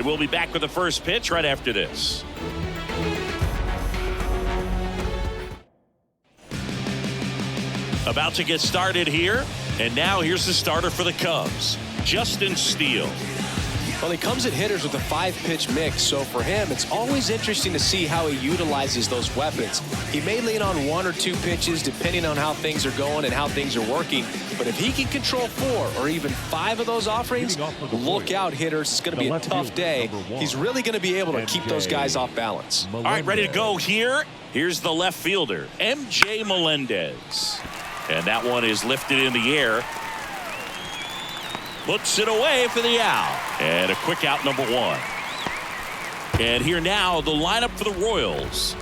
And we'll be back with the first pitch right after this. About to get started here. And now here's the starter for the Cubs, Justin Steele. Well, he comes at hitters with a 5-pitch mix, so for him, it's always interesting to see how he utilizes those weapons. He may lean on 1 or 2 pitches depending on how things are going and how things are working, but if he can control 4 or even 5 of those offerings, look out, hitters. It's going to be a tough day. He's really going to be able to keep those guys off balance. All right, ready to go here. Here's the left fielder, MJ Melendez. And that one is lifted in the air. Puts it away for the out. And a quick out, number 1. And here now, the lineup for the Royals.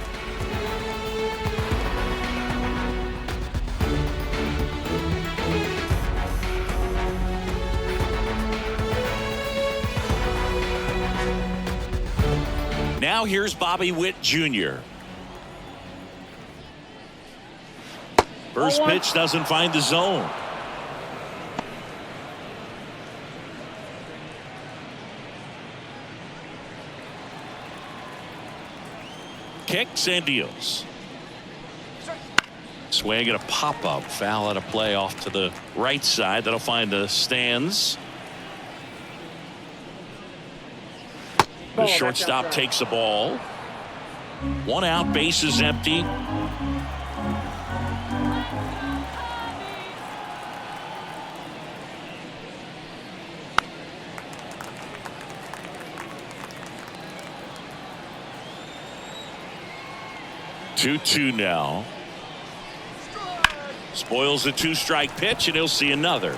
Now here's Bobby Witt Jr. First pitch doesn't find the zone. Kicks and deals. Swing and a pop-up. Foul out of play off to the right side. That'll find the stands. The shortstop takes the ball. 1 out, base is empty. Two now. Spoils the 2-strike pitch, and he'll see another.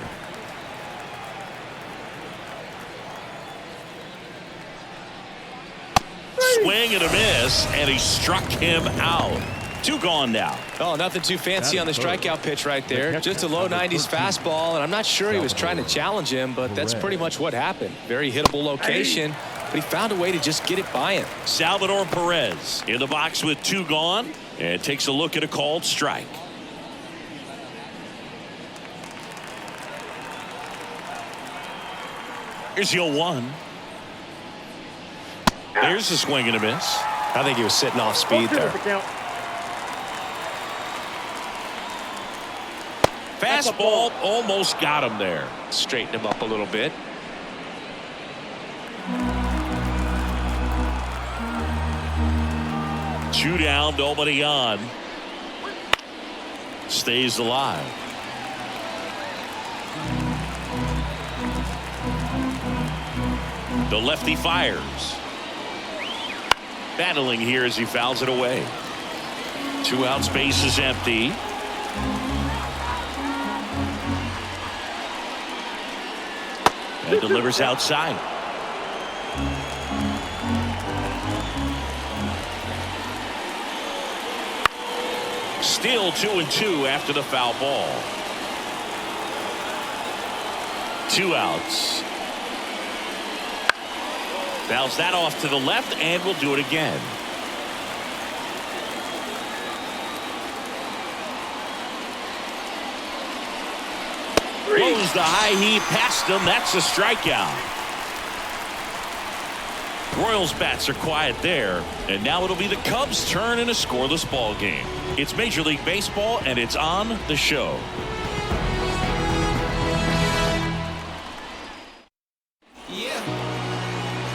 Swing and a miss, and he struck him out. 2 gone now. Oh, nothing too fancy on the strikeout pitch right there. Just a low 90s fastball, and I'm not sure he was trying to challenge him, but that's pretty much what happened. Very hittable location, but he found a way to just get it by him. Salvador Perez in the box with 2 gone, and takes a look at a called strike. Here's the 0-1. There's a swing and a miss. I think he was sitting off speed there. Fastball almost got him there. Straighten him up a little bit. Two down, nobody on. Stays alive. The lefty fires. Battling here as he fouls it away. 2 outs, base is empty. And delivers outside. Still 2-2 after the foul ball. 2 outs. Fouls that off to the left, and will do it again. Blows the high heat past him. That's a strikeout. Royals bats are quiet there, and now it'll be the Cubs' turn in a scoreless ball game. It's Major League Baseball, and it's on the show.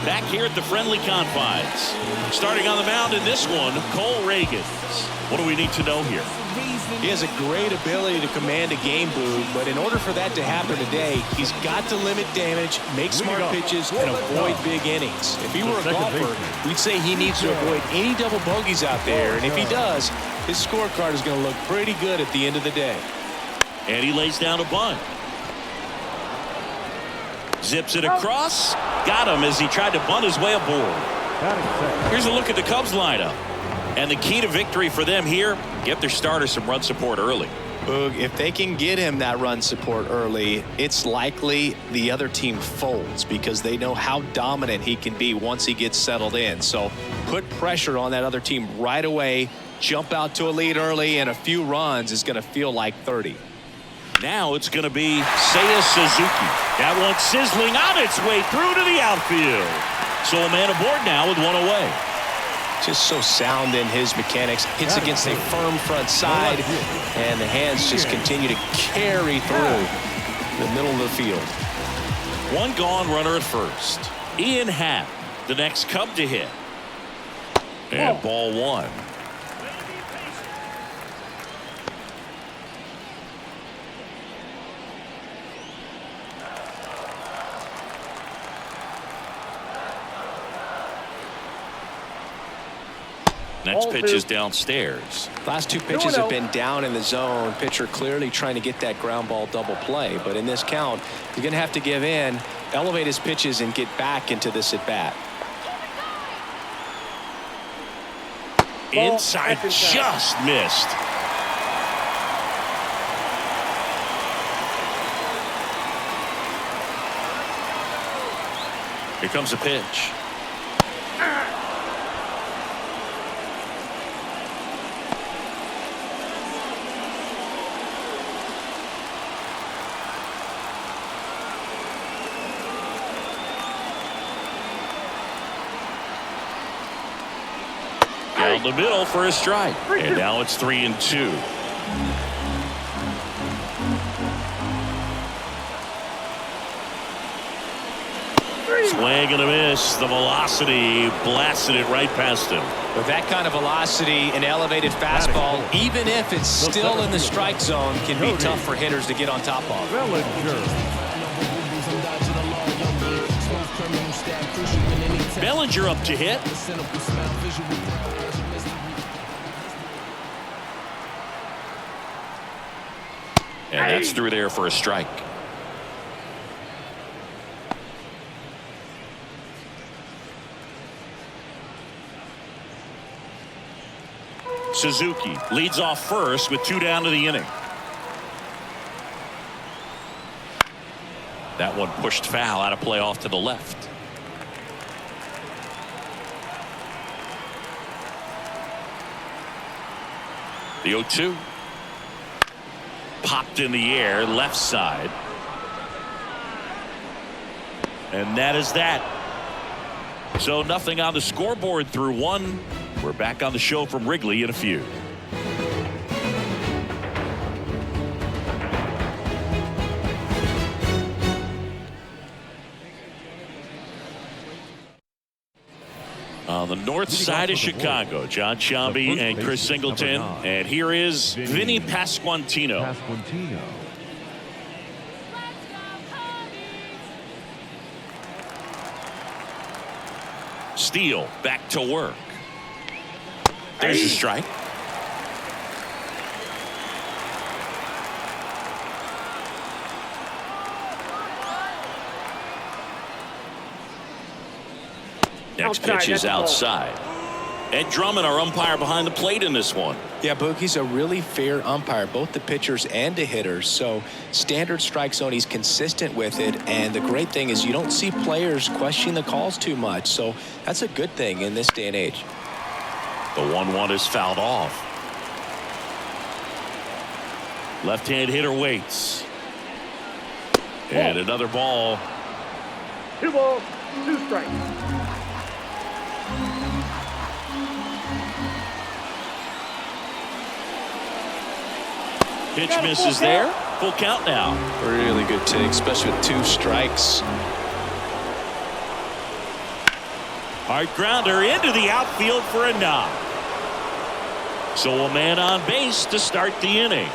Back here at the friendly confines. Starting on the mound in this one, Cole Reagans. What do we need to know here? He has a great ability to command a game, Boog, but in order for that to happen today, he's got to limit damage, make smart pitches, and avoid big innings. If he were a golfer, we'd say he needs to avoid any double bogeys out there, and if he does, his scorecard is going to look pretty good at the end of the day. And he lays down a bunt. Zips it across. Got him as he tried to bunt his way aboard. Here's a look at the Cubs lineup. And the key to victory for them here, get their starter some run support early. Boog, if they can get him that run support early, it's likely the other team folds because they know how dominant he can be once he gets settled in. So put pressure on that other team right away, jump out to a lead early, and a few runs is going to feel like 30. Now it's going to be Seiya Suzuki. That one sizzling on its way through to the outfield. So a man aboard now with one away. Just so sound in his mechanics. Hits against a firm front side, and the hands just continue to carry through the middle of the field. One gone, runner at first. Ian Happ, the next Cub to hit. And ball one. Next pitch is downstairs. Last two pitches have been down in the zone. Pitcher clearly trying to get that ground ball double play. But in this count, he's going to have to give in, elevate his pitches, and get back into this at bat. Inside, just missed. Here comes a pitch. Down the middle for a strike. And now it's 3-2. Swing and a miss. The velocity blasted it right past him. With that kind of velocity, an elevated fastball, even if it's still in the strike zone, can be tough for hitters to get on top of. Bellinger up to hit. And that's through there for a strike. Suzuki leads off first with 2 down to the inning. That one pushed foul, out of play off to the left. The 0-2. Popped in the air, left side. And that is that. So nothing on the scoreboard through 1. We're back on the show from Wrigley in a few. On the north side of Chicago, John Sciambi and Chris Singleton. And here is Vinny Pasquantino. Steele back to work. There's a strike. Next pitch is outside. Ed Drummond, our umpire behind the plate in this one. Yeah, Boog, he's a really fair umpire, both the pitchers and the hitters. So standard strike zone, he's consistent with it. And the great thing is you don't see players questioning the calls too much. So that's a good thing in this day and age. The 1-1 is fouled off. Left-hand hitter waits. And another ball. 2 balls, 2 strikes. Pitch misses there. Full count now. Really good take, especially with 2 strikes. Hard grounder into the outfield for a knock. So a man on base to start the inning.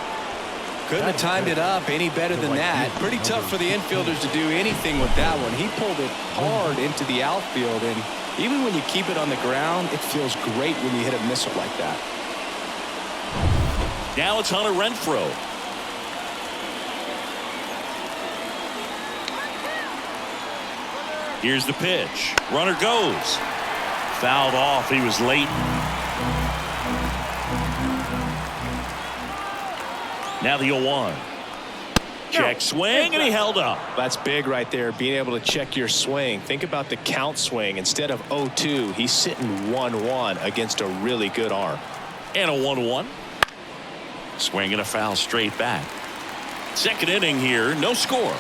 Couldn't have timed it up any better than that. Pretty tough for the infielders to do anything with that one. He pulled it hard into the outfield, and even when you keep it on the ground, it feels great when you hit a missile like that. Now it's Hunter Renfroe. Here's the pitch. Runner goes. Fouled off. He was late. Now the 0-1. Check swing, and he held up. That's big right there, being able to check your swing. Think about the count swing. Instead of 0-2, he's sitting 1-1 against a really good arm. And a 1-1. Swing and a foul straight back. Second inning here, no score.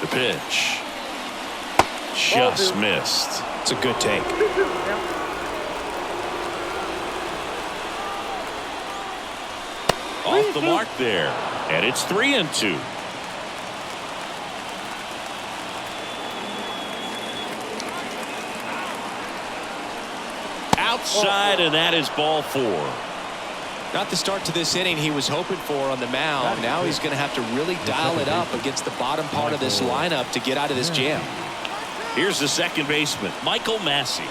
The pitch. Just missed. It's a good take. 2-2. Count. Off the mark there. And it's 3-2. Outside, and that is ball 4. Not the start to this inning he was hoping for on the mound. Now he's going to have to really dial it up against the bottom part of this lineup to get out of this jam. Here's the second baseman, Michael Massey.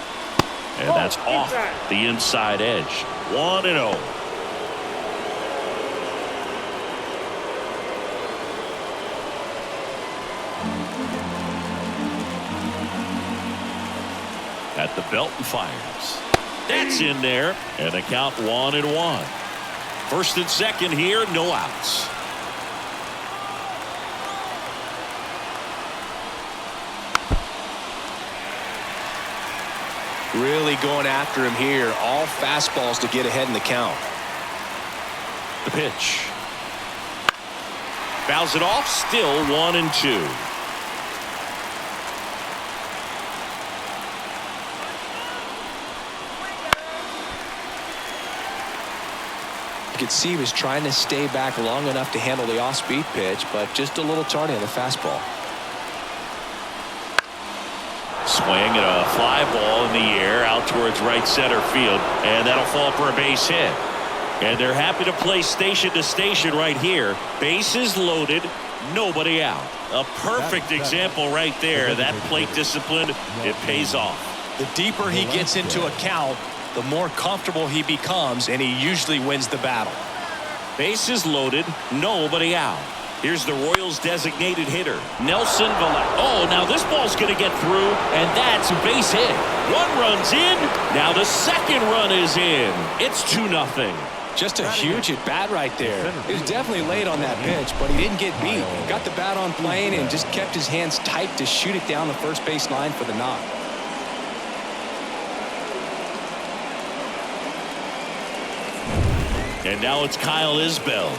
And that's off the inside edge. 1-0. At the belt and fires. That's in there, and the count 1-1. First and second here, no outs. Really going after him here. All fastballs to get ahead in the count. The pitch. Fouls it off, still 1-2. You could see he was trying to stay back long enough to handle the off-speed pitch, but just a little tardy on the fastball. Swing and a fly ball in the air out towards right center field, and that'll fall for a base hit. And they're happy to play station to station right here. Bases loaded, nobody out. A perfect example right there. That plate discipline, it pays off. The deeper he gets into a count, the more comfortable he becomes, and he usually wins the battle. Bases loaded, nobody out. Here's the Royals designated hitter, Nelson Velasquez. Oh, now this ball's going to get through, and that's a base hit. One run's in. Now the second run is in. It's 2-0. Just a huge at bat right there. He was definitely late on that pitch, but he didn't get beat. Got the bat on plane and just kept his hands tight to shoot it down the first base line for the knock. And now it's Kyle Isbell.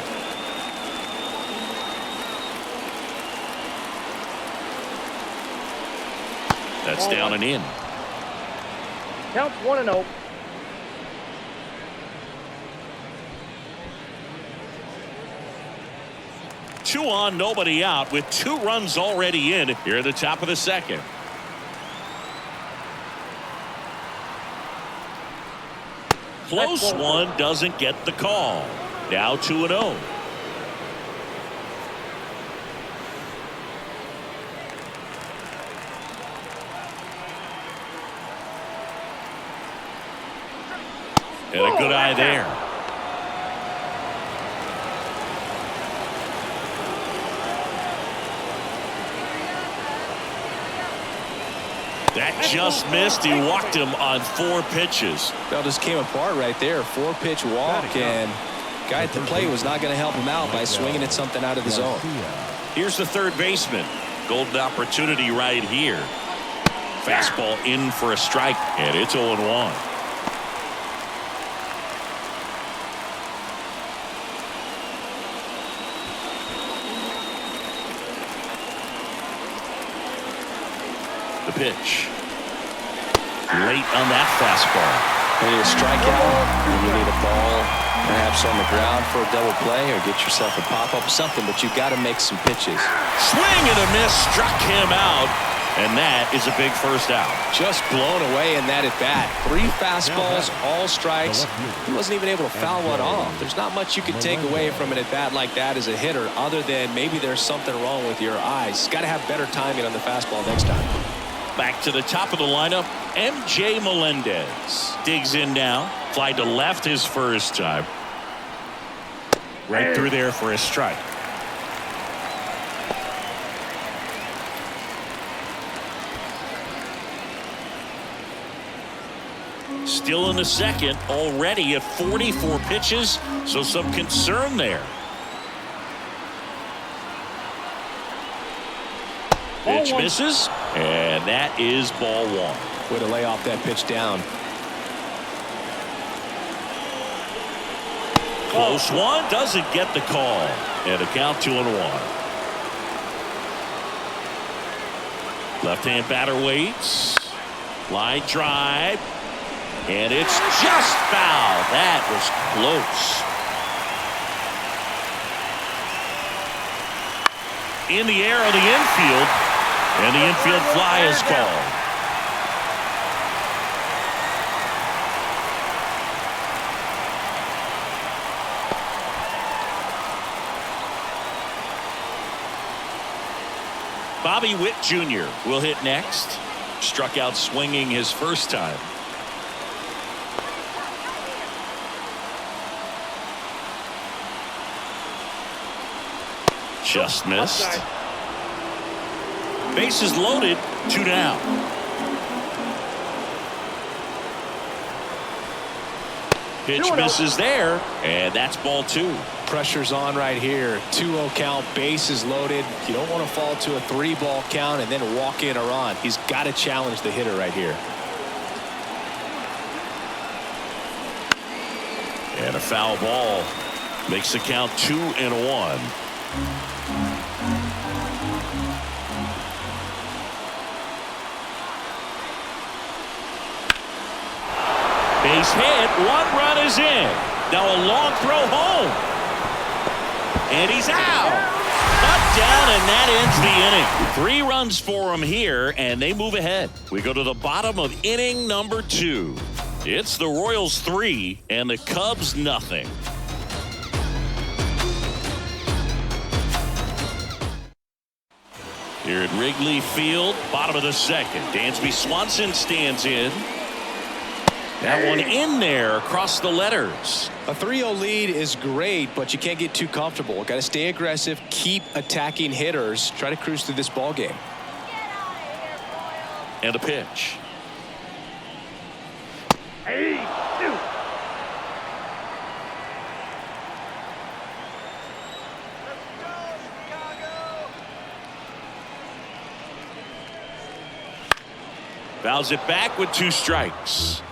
That's down and in. Counts 1-0. Two on, nobody out, with 2 runs already in here at the top of the second. Close one, doesn't get the call. Now 2-0. And a good eye there. That just missed. He walked him on 4 pitches. That just came apart right there. 4-pitch walk, and guy at the plate was not going to help him out by swinging at something out of the zone. Here's the third baseman. Golden opportunity right here. Fastball in for a strike, and it's 0-1. The pitch. Late on that fastball. You need a strikeout, and you need a ball perhaps on the ground for a double play, or get yourself a pop-up, something, but you've got to make some pitches. Swing and a miss, struck him out, and that is a big first out. Just blown away in that at-bat. 3 fastballs, all strikes. He wasn't even able to foul one off. There's not much you can take away from an at-bat like that as a hitter, other than maybe there's something wrong with your eyes. Got to have better timing on the fastball next time. Back to the top of the lineup, MJ Melendez digs in now. Fly to left his first time. Right through there for a strike. Still in the second, already at 44 pitches, so some concern there. Pitch misses, and that is ball 1. Way to lay off that pitch down. Close one, doesn't get the call, and a count 2-1. Left-hand batter waits. Line drive. And it's just foul. That was close. In the air on the infield. And the infield fly is called. Bobby Witt Jr. will hit next. Struck out swinging his first time. Just missed. Bases loaded. 2 down. Pitch misses there, and that's ball 2. Pressure's on right here. 2-0 count, bases loaded. You don't want to fall to a 3-ball count and then walk in a run. He's got to challenge the hitter right here. And a foul ball makes the count 2-1. Base hit. 1 run is in. Now a long throw home. And he's out. Knocked down, and that ends the inning. 3 runs for him here, and they move ahead. We go to the bottom of inning number 2. It's the Royals 3 and the Cubs nothing. Here at Wrigley Field, bottom of the 2nd. Dansby Swanson stands in. That one in there across the letters. A 3-0 lead is great, but you can't get too comfortable. Got to stay aggressive, keep attacking hitters, try to cruise through this ball game. And a pitch. Fouls it back with 2 strikes.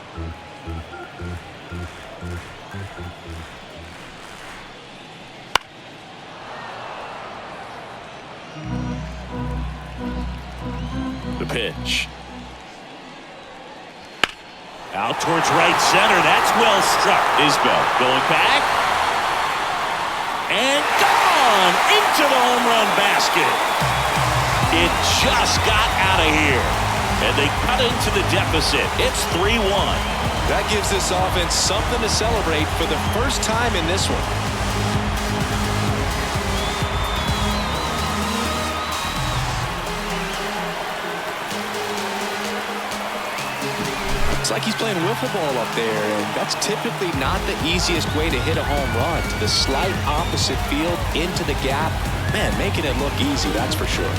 The pitch. Out towards right center. That's well struck. Isbell going back. And gone into the home run basket. It just got out of here. And they cut into the deficit. It's 3-1. That gives this offense something to celebrate for the first time in this one. It's like he's playing wiffle ball up there, and that's typically not the easiest way to hit a home run. To the slight opposite field, into the gap. Man, making it look easy, that's for sure.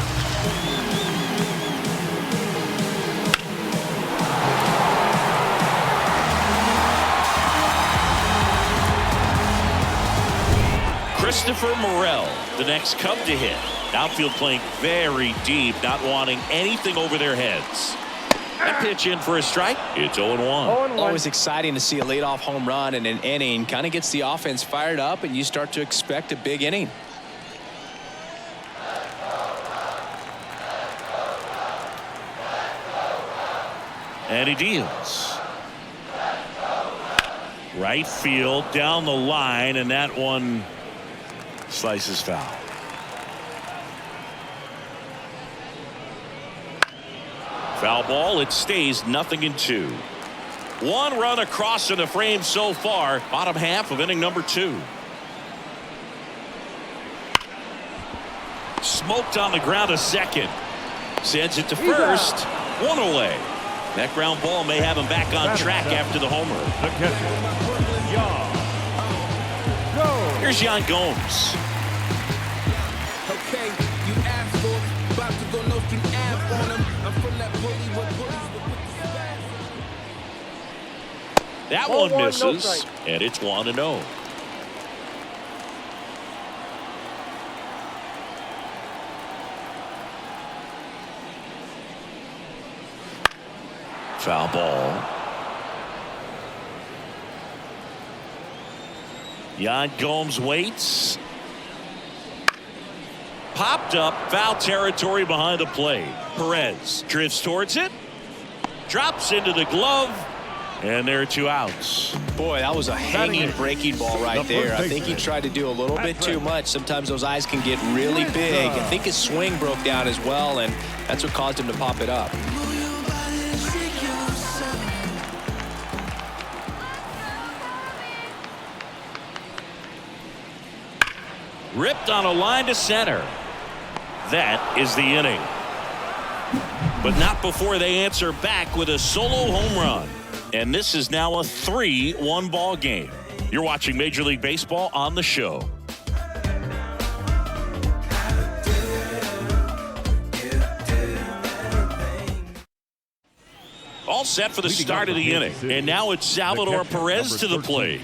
Christopher Morel, the next Cub to hit. Outfield playing very deep, not wanting anything over their heads. That pitch in for a strike. It's 0-1. Always exciting to see a leadoff home run in an inning. Kind of gets the offense fired up, and you start to expect a big inning. And he deals. Right field down the line, and that one slices foul. Foul ball. It stays 0-2. 1 run across in the frame so far. Bottom half of inning number 2. Smoked on the ground to second. Sends it to first. 1 away. That ground ball may have him back on track after the homer. Here's Yan Gomes. Okay, you asked for it. About to go no string app on him. I'm from that bully with That one misses, and it's 1-0. Foul ball. Yan Gomes waits. Popped up, foul territory behind the plate. Perez drifts towards it, drops into the glove, and there are 2 outs. Boy, that was a hanging breaking ball right there. I think he tried to do a little bit too much. Sometimes those eyes can get really big. I think his swing broke down as well, and that's what caused him to pop it up. Ripped on a line to center. That is the inning. But not before they answer back with a solo home run. And this is now a 3-1 ball game. You're watching Major League Baseball on the show. All set for the start of the inning. And now it's Salvador Perez to the plate.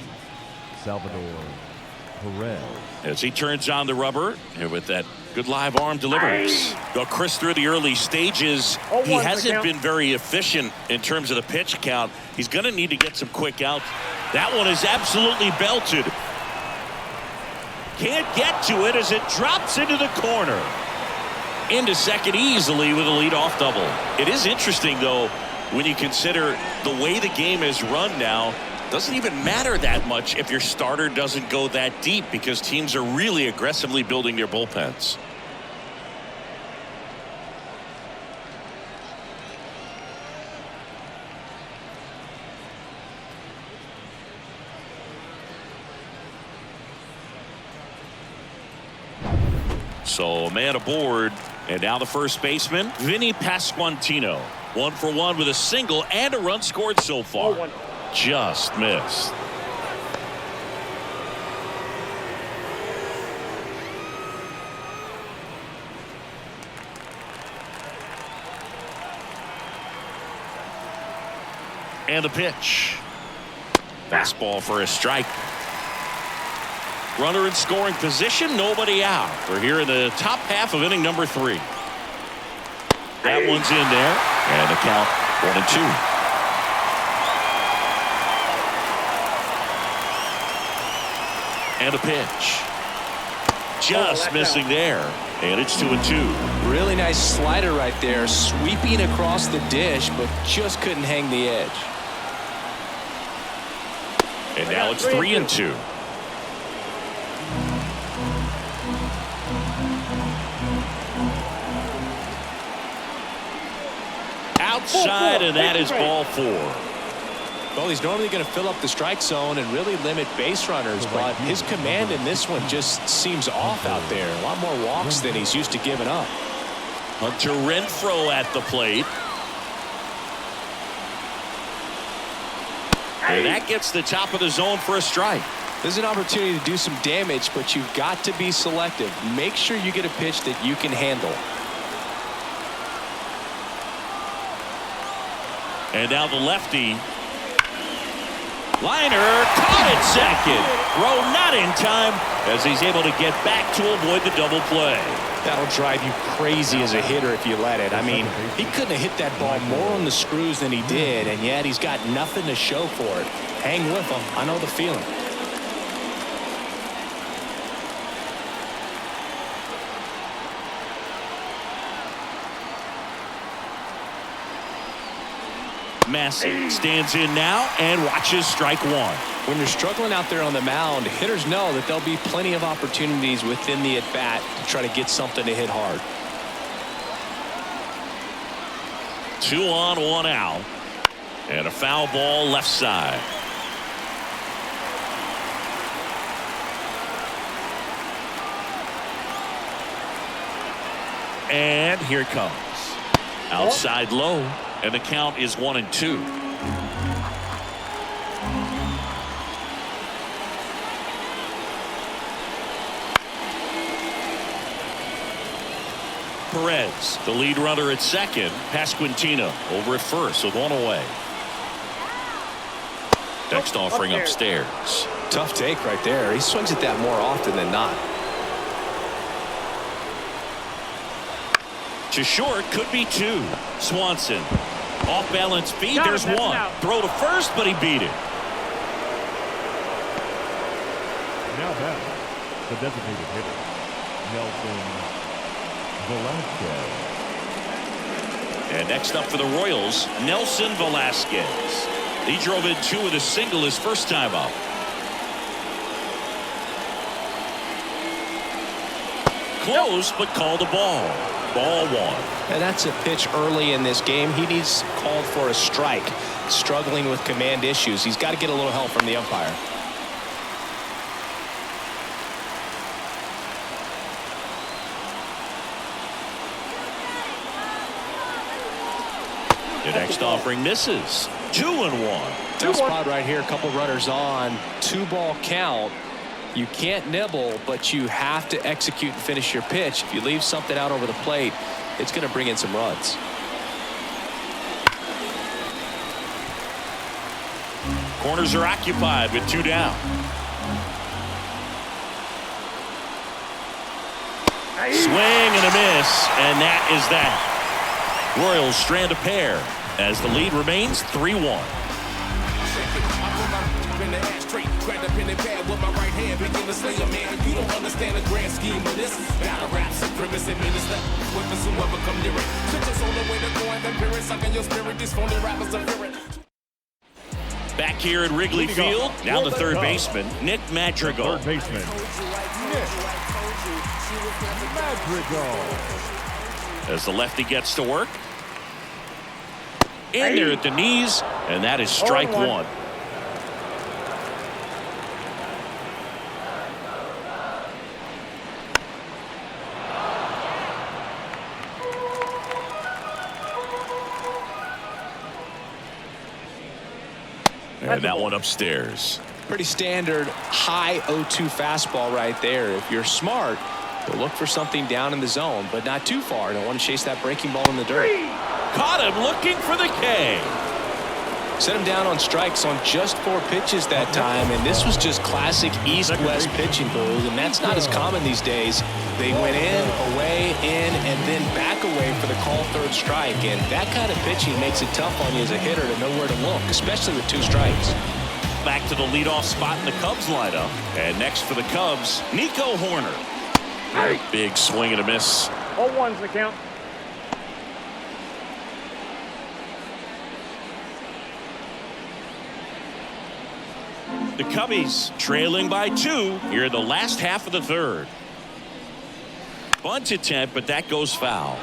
Salvador Perez. As he turns on the rubber and with that good live arm delivers. Well, Chris, through the early stages, he hasn't been very efficient in terms of the pitch count. He's going to need to get some quick outs. That one is absolutely belted. Can't get to it as it drops into the corner. Into second easily with a leadoff double. It is interesting, though, when you consider the way the game is run now. Doesn't even matter that much if your starter doesn't go that deep because teams are really aggressively building their bullpens. So a man aboard, and now the first baseman, Vinny Pasquantino. 1 for 1 with a single and a run scored so far. Just missed. And the pitch. Fastball for a strike. Runner in scoring position, nobody out. We're here in the top half of inning number 3. That one's in there, and the count 1-2. And a pitch. Just missing there. And it's 2-2. Really nice slider right there. Sweeping across the dish, but just couldn't hang the edge. And now it's 3-2. Outside, and that is ball 4. Well, he's normally going to fill up the strike zone and really limit base runners, but his command in this one just seems off out there. A lot more walks than he's used to giving up. Hunter Renfroe at the plate. And that gets the top of the zone for a strike. There's an opportunity to do some damage, but you've got to be selective. Make sure you get a pitch that you can handle. And now the lefty. Liner caught at second. Throw not in time as he's able to get back to avoid the double play. That'll drive you crazy as a hitter if you let it. I mean, he couldn't have hit that ball more on the screws than he did, and yet he's got nothing to show for it. Hang with him. I know the feeling. Massey stands in now and watches strike 1. When you're struggling out there on the mound, hitters know that there'll be plenty of opportunities within the at-bat to try to get something to hit hard. 2 on, 1 out. And a foul ball left side. And here it comes. Outside low. And the count is 1-2. Perez, the lead runner at second. Pasquantino over at first with 1 away. Next offering upstairs. Tough take right there. He swings at that more often than not. To short, could be 2. Swanson. Off balance speed. There's 1. Throw to first, but he beat it. Now back, the designated hitter, Nelson Velasquez. And next up for the Royals, Nelson Velasquez. He drove in 2 with a single his first time up. Close, but called a ball. Ball 1. And that's a pitch early in this game. He needs called for a strike. Struggling with command issues. He's got to get a little help from the umpire. The next offering misses. 2-1. Tough spot right here. A couple runners on. 2-ball count. You can't nibble, but you have to execute and finish your pitch. If you leave something out over the plate, it's going to bring in some runs. Corners are occupied with 2 down. Swing and a miss, and that is that. Royals strand a pair as the lead remains 3-1. Grab the pen and pad with my right hand, begin to slay a man. You don't understand the grand scheme of this. Battle rap, supremacy, minister. Weapons whoever come near it. Switches on the way to go and vampire, sucking your spirit. These phony rappers are fearing. Back here at Wrigley Field, now the third baseman, Nick Madrigal. Third baseman, Nick Madrigal. As the lefty gets to work. In there at the knees, and that is strike 1. And that one upstairs. Pretty standard high 0-2 fastball right there. If you're smart, you'll look for something down in the zone, but not too far. Don't want to chase that breaking ball in the dirt. Caught him looking for the K. Set him down on strikes on just 4 pitches that time, and this was just classic east-west pitching, Booz, and that's not as common these days. They went in, away, in, and then back away for the call third strike, and that kind of pitching makes it tough on you as a hitter to know where to look, especially with 2 strikes. Back to the leadoff spot in the Cubs lineup, and next for the Cubs, Nico Horner. Big swing and a miss. 0-1's the count. The Cubbies trailing by 2 here in the last half of the third. Bunt attempt, but that goes foul.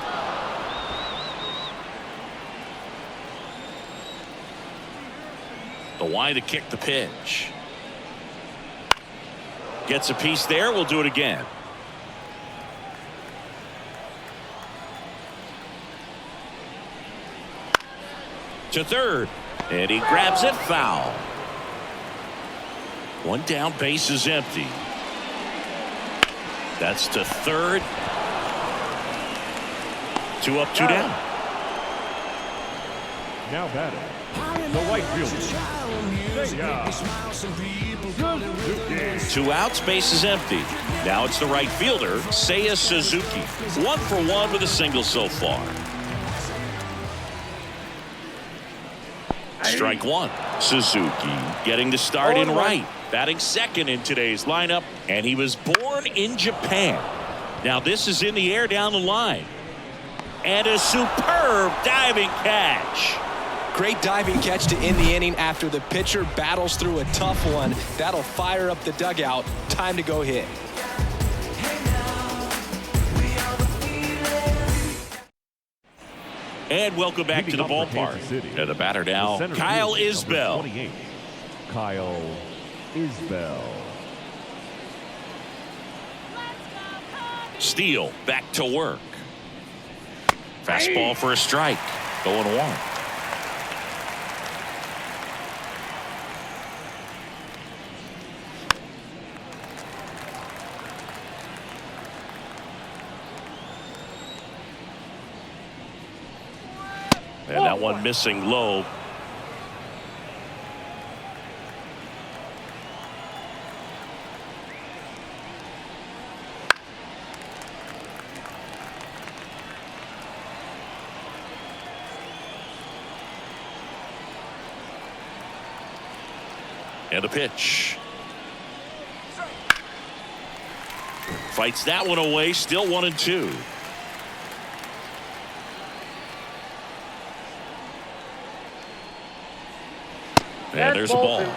The wind to kick the pitch. Gets a piece there. We'll do it again. To third, and he grabs it foul. 1 down, base is empty. That's to third. 2 up, 2 down. Now batting, the right fielder, 2 outs, base is empty. Now it's the right fielder, Seiya Suzuki. 1 for 1 with a single so far. Strike 1. Suzuki getting the start in right. Batting second in today's lineup, and he was born in Japan. Now this is in the air down the line. And a superb diving catch. Great diving catch to end the inning after the pitcher battles through a tough one. That'll fire up the dugout. Time to go hit. And welcome back to the ballpark. And the batter now, Kyle Isbell. 28, Kyle Isbell. Steele back to work. Fastball for a strike. 0-1. And that one missing low. And the pitch. Fights that one away. Still 1-2. And there's a ball. Two.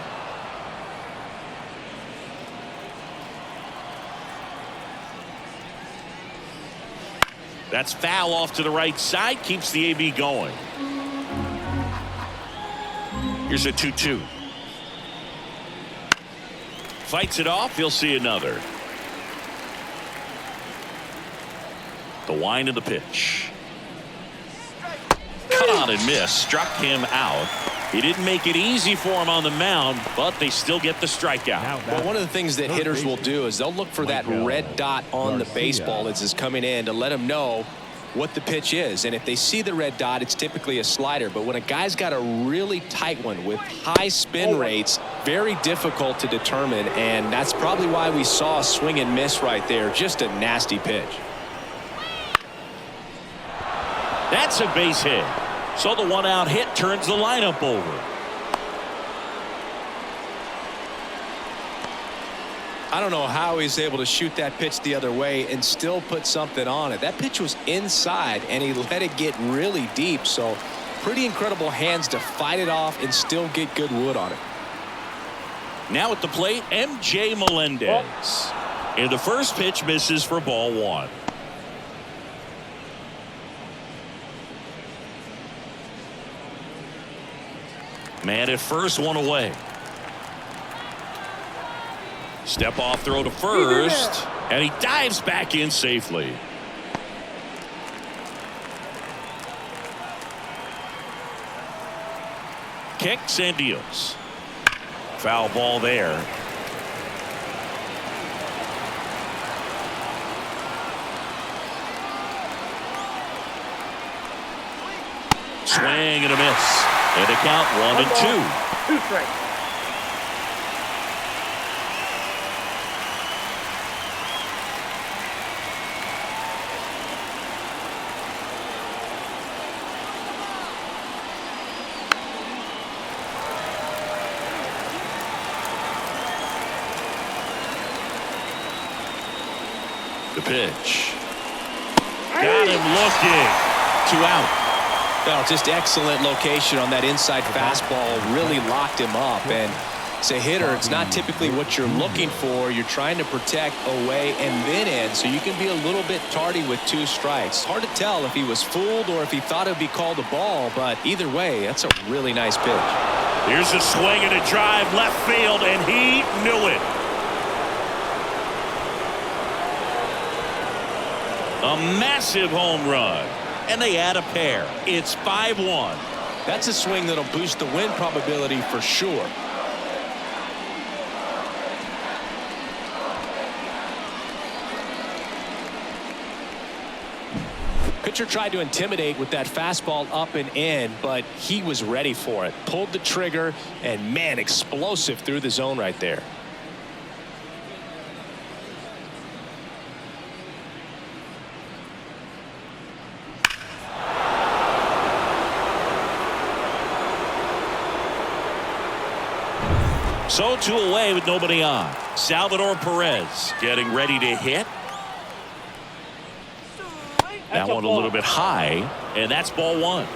That's foul off to the right side. Keeps the AB going. Here's a 2-2. Fights it off. He'll see another. The wind of the pitch. Cut on and miss. Struck him out. He didn't make it easy for him on the mound, but they still get the strikeout. Well, one of the things that hitters will do is they'll look for that red dot on the baseball as it's coming in to let them know what the pitch is. And if they see the red dot, it's typically a slider. But when a guy's got a really tight one with high spin rates, very difficult to determine. And that's probably why we saw a swing and miss right there. Just a nasty pitch. That's a base hit. So the one-out hit turns the lineup over. I don't know how he's able to shoot that pitch the other way and still put something on it. That pitch was inside, and he let it get really deep. So pretty incredible hands to fight it off and still get good wood on it. Now at the plate, MJ Melendez. And the first pitch misses for ball one. Man at first, one away. Step off throw to first, and he dives back in safely. Kicks and deals. Foul ball there. Swing and a miss. And the count 1-2. 2 strikes. The pitch. Got him looking. 2 out. Well, just excellent location on that inside fastball. Really locked him up. And as a hitter, it's not typically what you're looking for. You're trying to protect away and then in, so you can be a little bit tardy with 2 strikes. Hard to tell if he was fooled or if he thought it would be called a ball, but either way, that's a really nice pitch. Here's a swing and a drive left field, and he knew it. A massive home run. And they add a pair. It's 5-1. That's a swing that'll boost the win probability for sure. Pitcher tried to intimidate with that fastball up and in, but he was ready for it. Pulled the trigger, and man, explosive through the zone right there. So 2 away with nobody on. Salvador Perez getting ready to hit. That one a little bit high, and that's ball 1.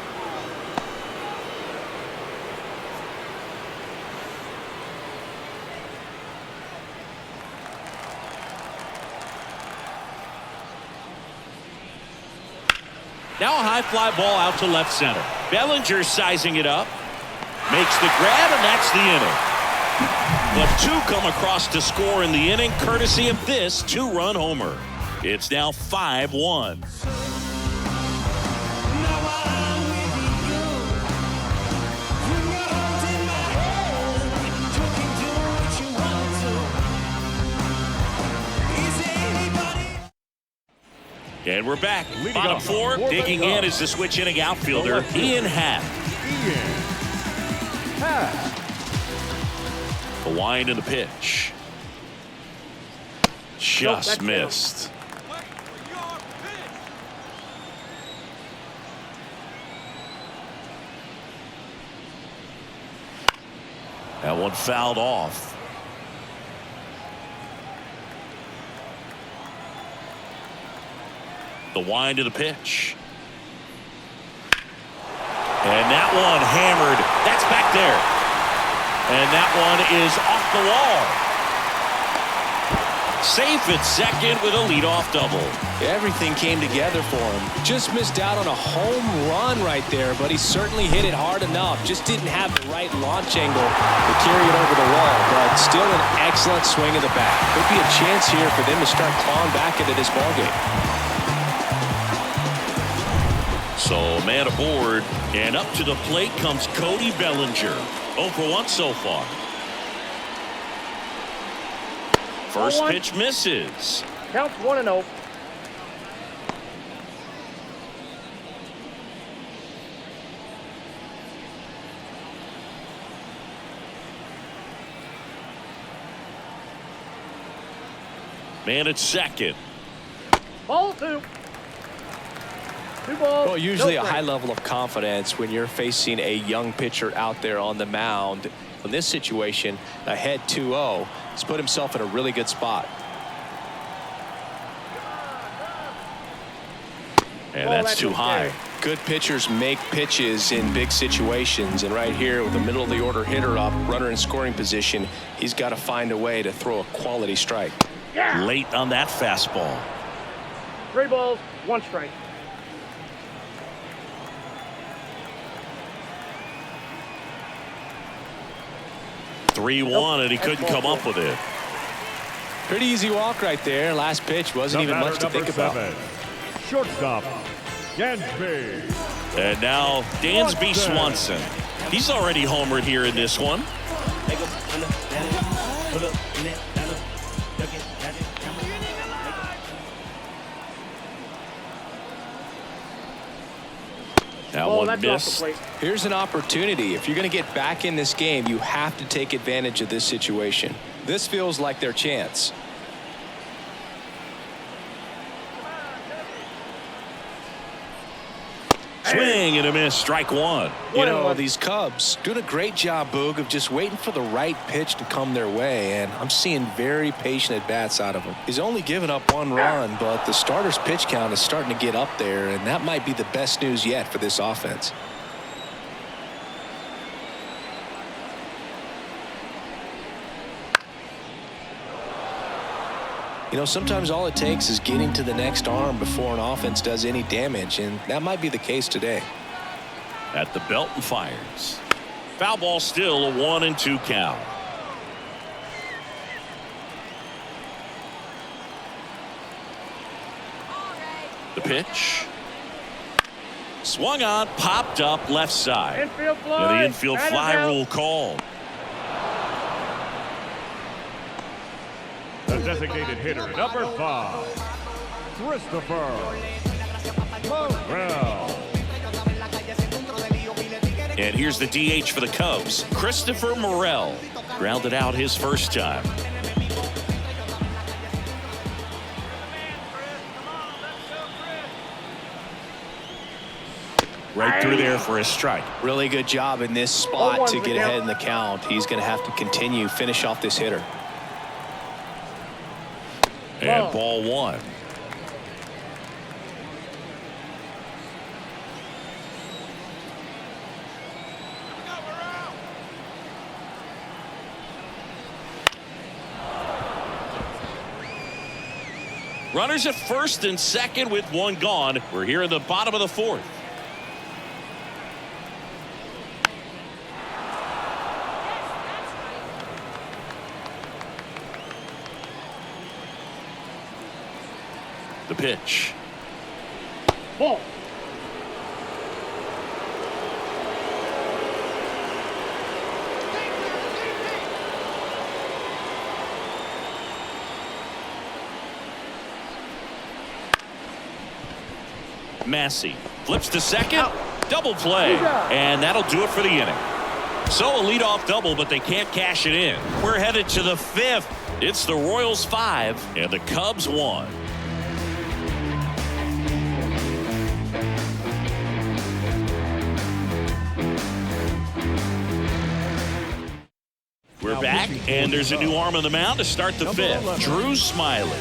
Now a high fly ball out to left center. Bellinger sizing it up. Makes the grab, and that's the inning. But 2 come across to score in the inning, courtesy of this 2-run homer. It's now 5-1. And we're back. Bottom 4, digging in is the switch inning outfielder, Ian Happ. The wind of the pitch. Just missed. That one fouled off. The wind of the pitch. And that one hammered. That's back there. And that one is off the wall. Safe at second with a leadoff double. Everything came together for him. Just missed out on a home run right there, but he certainly hit it hard enough. Just didn't have the right launch angle to carry it over the wall, but still an excellent swing of the bat. Could be a chance here for them to start clawing back into this ballgame. So man aboard, and up to the plate comes Cody Bellinger. 0 for 1 so far. First pitch misses. Counts 1-0. Man at second. Ball 2. 2 balls. Well, usually no a strikes. high level of confidence when you're facing a young pitcher out there on the mound. In this situation, ahead 2-0, he's put himself in a really good spot. And that's too high. Good pitchers make pitches in big situations, and right here with the middle of the order hitter up, runner in scoring position, he's got to find a way to throw a quality strike. Yeah. Late on that fastball. 3 balls, 1 strike. Three-one, and he couldn't come up with it. Pretty easy walk right there. Last pitch wasn't even much to think about. Shortstop, Dansby. And now Dansby Swanson. He's already homered here in this one. That Ball, one that's off the missed. plate. Here's an opportunity. If you're going to get back in this game, you have to take advantage of this situation. This feels like their chance. Swing and a miss, strike one. You know, these Cubs doing a great job, Boog, of just waiting for the right pitch to come their way, and I'm seeing very patient at-bats out of him. He's only given up 1 run, but the starter's pitch count is starting to get up there, and that might be the best news yet for this offense. You know, sometimes all it takes is getting to the next arm before an offense does any damage, and that might be the case today. At the belt and fires. Foul ball, still a 1-2 count. The pitch. Swung on, popped up left side. Infield fly. And the infield That is fly out. rule called. The designated hitter, number 5, Christopher Morel. And here's the DH for the Cubs, Christopher Morel. Grounded out his first time. Right through there for a strike. Really good job in this spot to get ahead in the count. He's going to have to continue, finish off this hitter. And ball 1. Runners at first and second with 1 gone. We're here in the bottom of the 4th. The pitch. Ball. Massey flips to second. Double play. And that'll do it for the inning. So a leadoff double, but they can't cash it in. We're headed to the 5th. It's the Royals 5 and the Cubs 1. We're back, and there's a new arm on the mound to start the 5th. Drew Smiley.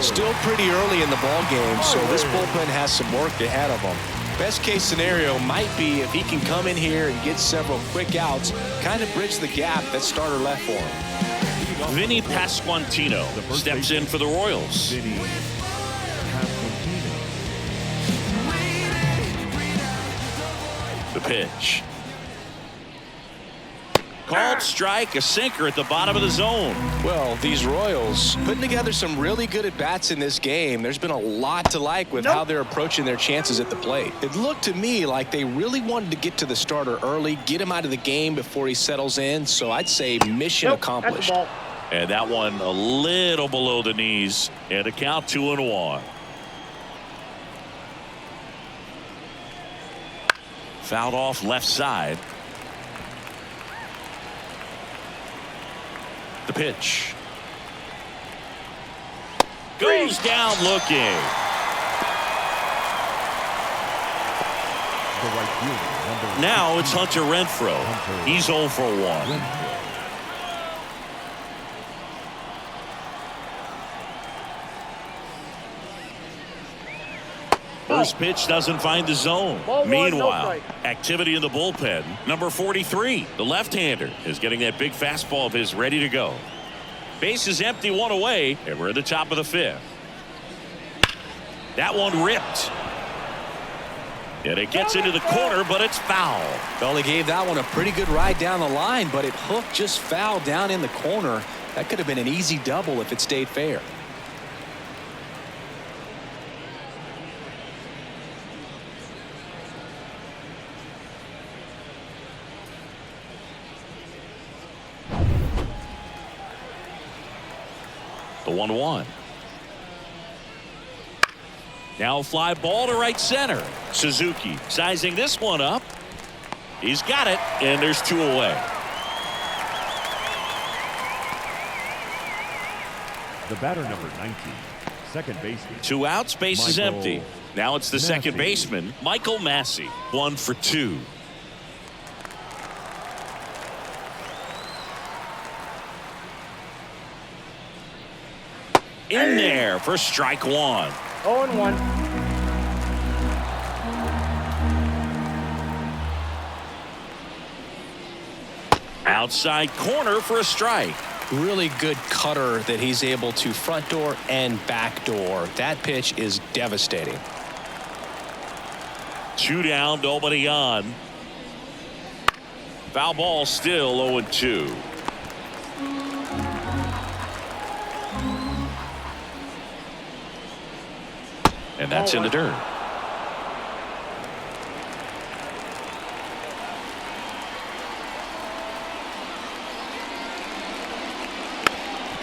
Still pretty early in the ball game, so this bullpen has some work ahead of them. Best case scenario might be if he can come in here and get several quick outs, kind of bridge the gap that starter left for him. Vinny Pasquantino steps in for the Royals. Vinny Pasquantino. The pitch. Called strike, a sinker at the bottom of the zone. Well, these Royals putting together some really good at-bats in this game. There's been a lot to like with how they're approaching their chances at the plate. It looked to me like they really wanted to get to the starter early, get him out of the game before he settles in. So I'd say mission accomplished. And that one a little below the knees. And a count 2-1. Fouled off left side. The pitch. Goes down looking. The right fielder, number Now it's Hunter Renfroe. He's 0 for 1. First pitch doesn't find the zone. Meanwhile, activity in the bullpen. Number 43, the left-hander, is getting that big fastball of his ready to go. Base is empty, one away, and we're at the top of the 5th. That one ripped. And it gets into the corner, but it's foul. Well, he gave that one a pretty good ride down the line, but it hooked just foul down in the corner. That could have been an easy double if it stayed fair. The 1-1. Now a fly ball to right center. Suzuki sizing this one up. He's got it, and there's 2 away. The batter, number 19, second baseman. 2 outs, base is empty. Now it's the second baseman, Michael Massey. 1 for 2. In there for strike 1. 0-1. Outside corner for a strike. Really good cutter that he's able to front door and back door. That pitch is devastating. 2 down, nobody on. Foul ball still 0-2. And that's in the dirt.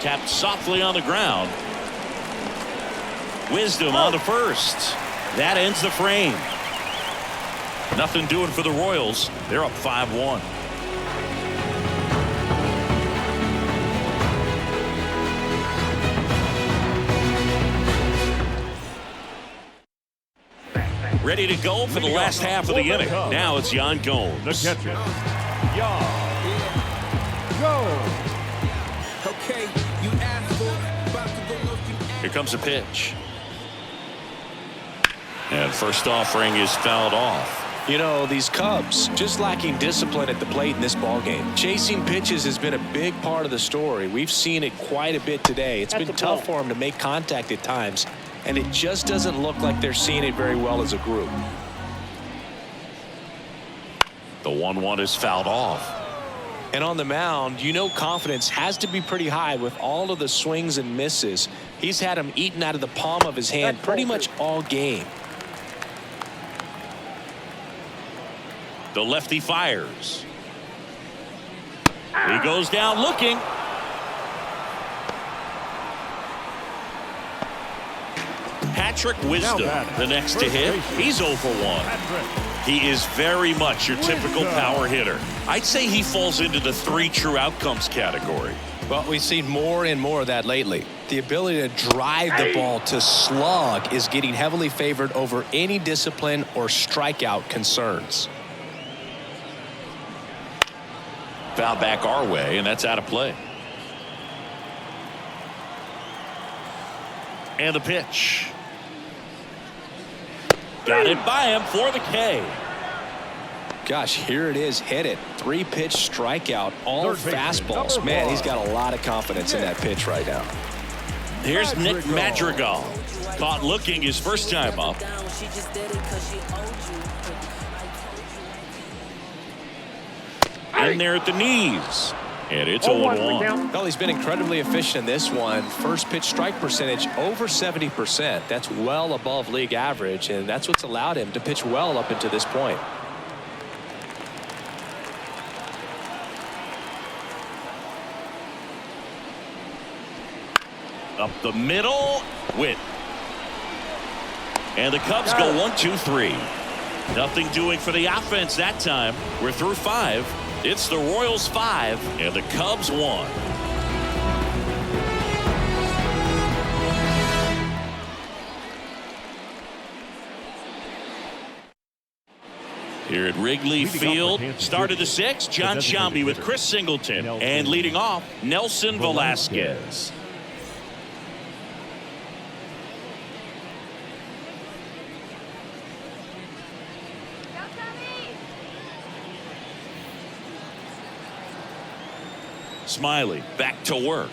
Tapped softly on the ground. Wisdom on the first. That ends the frame. Nothing doing for the Royals. They're up 5-1. Ready to go for the last half of the inning. Now it's Yan The Gomes. catcher, Yan Gomes. Okay, you asked for it. About to go look you. Here comes a pitch. And first offering is fouled off. You know, these Cubs just lacking discipline at the plate in this ballgame. Chasing pitches has been a big part of the story. We've seen it quite a bit today. It's been tough for them to make contact at times, and it just doesn't look like they're seeing it very well as a group. The 1-1 is fouled off. And on the mound, you know, confidence has to be pretty high with all of the swings and misses. He's had them eaten out of the palm of his hand pretty much all game. The lefty fires. He goes down looking. Patrick Wisdom, the next to hit. He's 0 for 1. He is very much your typical power hitter. I'd say he falls into the 3 true outcomes category. Well, we've seen more and more of that lately. The ability to drive the ball to slug is getting heavily favored over any discipline or strikeout concerns. Foul back our way, and that's out of play. And the pitch. Got it by him for the K. Gosh, here it is. Hit it. 3-pitch strikeout. All Third baseman, fastballs. number Man, 1. he's got a lot of confidence in that pitch right now. Here's Nick Madrigal. Caught looking his first time up. In there at the knees. And it's 0-1. Well, he's been incredibly efficient in this one. First pitch strike percentage over 70%. That's well above league average, and that's what's allowed him to pitch well up until this point. Up the middle. Witt. And the Cubs go 1-2-3. Nothing doing for the offense that time. We're through 5. It's the Royals 5 and the Cubs 1. Here at Wrigley Field, start of the 6th, John Sciambi with Chris Singleton. And leading off, Nelson Velasquez. Smiley back to work.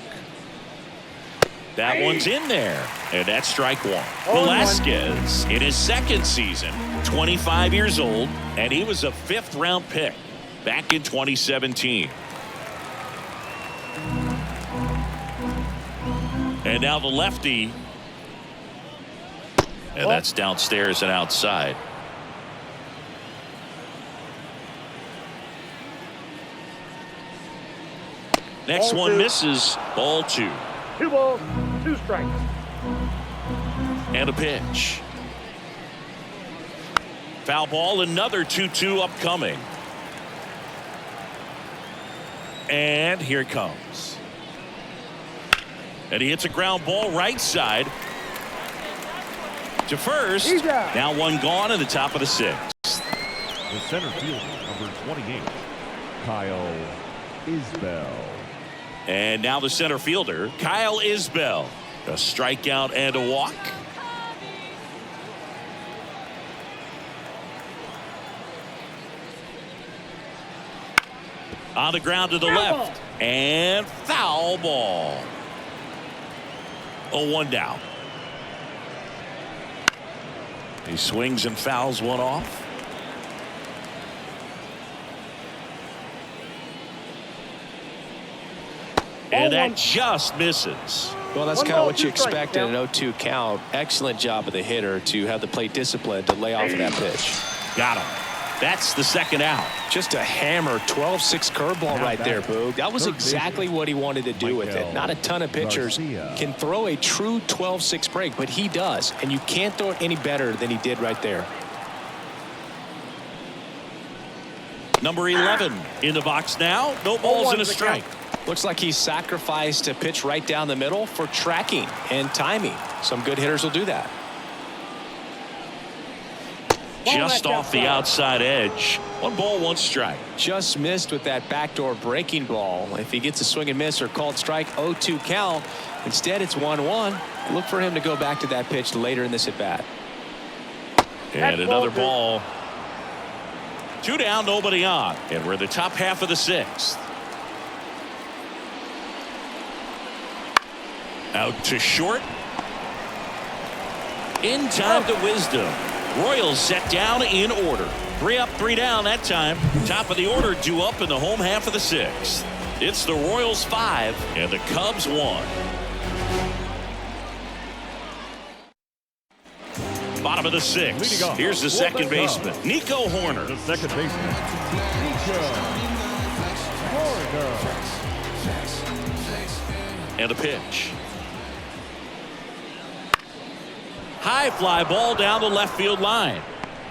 That one's in there, and that's strike 1. Velasquez in his 2nd season, 25 years old, and he was a 5th-round pick back in 2017. And now the lefty, and that's downstairs and outside. Next one misses. Ball 2. 2 balls, 2 strikes. And a pitch. Foul ball, another 2-2 upcoming. And here it comes. And he hits a ground ball right side to first. Now one gone in the top of the 6th. The center fielder, number 28, Kyle Isbell. And now the center fielder, Kyle Isbell. A strikeout and a walk. On the ground to the left. And foul ball. 0-1 down. He swings and fouls one off. And that just misses. Well, that's kind of what you expect in an 0-2 count. Excellent job of the hitter to have the plate discipline to lay off of that pitch. Got him. That's the 2nd out. Just a hammer 12-6 curveball right there, Boog. That was exactly what he wanted to do with it. Not a ton of pitchers can throw a true 12-6 break, but he does. And you can't throw it any better than he did right there. Number 11 in the box now. No balls and a strike. Looks like he sacrificed a pitch right down the middle for tracking and timing. Some good hitters will do that. Just off the outside edge. 1 ball, 1 strike. Just missed with that backdoor breaking ball. If he gets a swing and miss or called strike, 0-2 count. Instead, it's 1-1. Look for him to go back to that pitch later in this at bat. And another ball. 2 down, nobody on. And we're in the top half of the 6th. Out to short. In time to Wisdom. Royals set down in order. 3 up, 3 down that time. Top of the order due up in the home half of the 6th. It's the Royals 5 and the Cubs 1. Bottom of the 6th. Here's the 2nd baseman, Nico Horner. The 2nd baseman, Nico Horner. And a pitch. High fly ball down the left field line.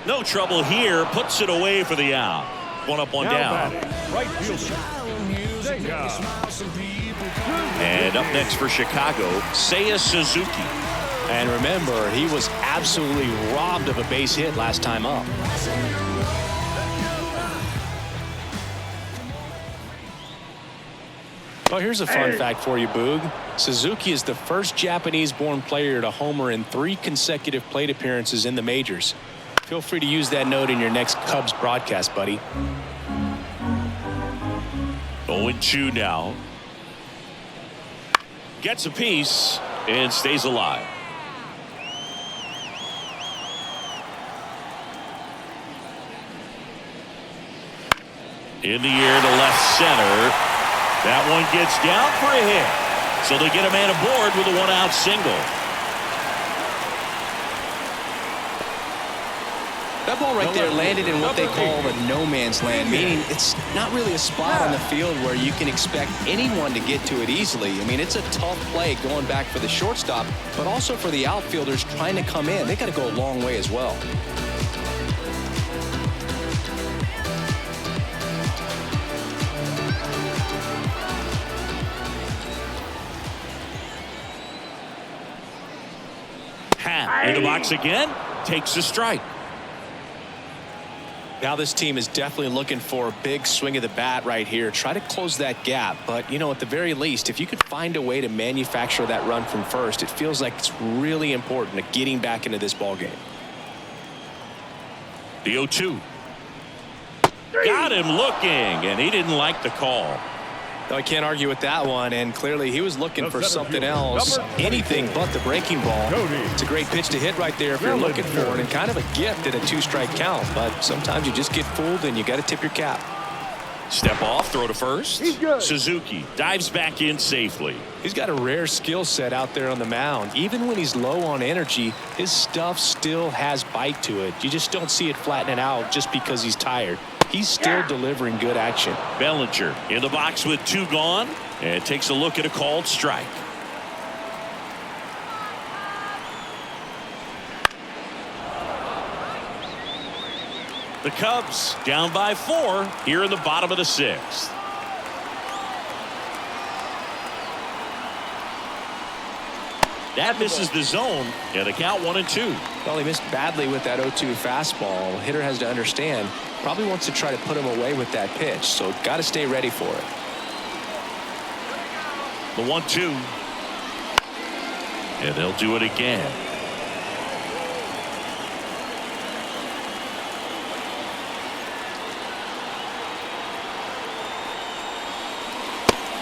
No trouble here. Puts it away for the out. 1 up, 1 down. Right fielder. And up next for Chicago, Seiya Suzuki. And remember, he was absolutely robbed of a base hit last time up. Well, here's a fun fact for you, Boog. Suzuki is the first Japanese-born player to homer in 3 consecutive plate appearances in the majors. Feel free to use that note in your next Cubs broadcast, buddy. 0-2 now. Gets a piece and stays alive. In the air to left center. That one gets down for a hit. So they get a man aboard with a one-out single. That ball right there landed in what they call the no man's land, meaning it's not really a spot on the field where you can expect anyone to get to it easily. I mean, it's a tough play going back for the shortstop, but also for the outfielders trying to come in. They got to go a long way as well. In the box again, takes a strike. Now this team is definitely looking for a big swing of the bat right here. Try to close that gap. But, you know, at the very least, if you could find a way to manufacture that run from first, it feels like it's really important to getting back into this ball game. The 0-2. Got him looking, and he didn't like the call. No, I can't argue with that one, and clearly he was looking for something else, anything but the breaking ball. It's a great pitch to hit right there if you're looking for it, and kind of a gift at a two-strike count, but sometimes you just get fooled and you got to tip your cap. Step off, throw to first. He's good. Suzuki dives back in safely. He's got a rare skill set out there on the mound. Even when he's low on energy, his stuff still has bite to it. You just don't see it flattening out just because he's tired. He's still delivering good action. Bellinger in the box with 2 gone and takes a look at a called strike. The Cubs down by 4 here in the bottom of the 6th. That misses the zone, and the count 1-2. Well, he missed badly with that 0-2 fastball. The hitter has to understand, probably wants to try to put him away with that pitch, so got to stay ready for it. The 1-2. And they'll do it again.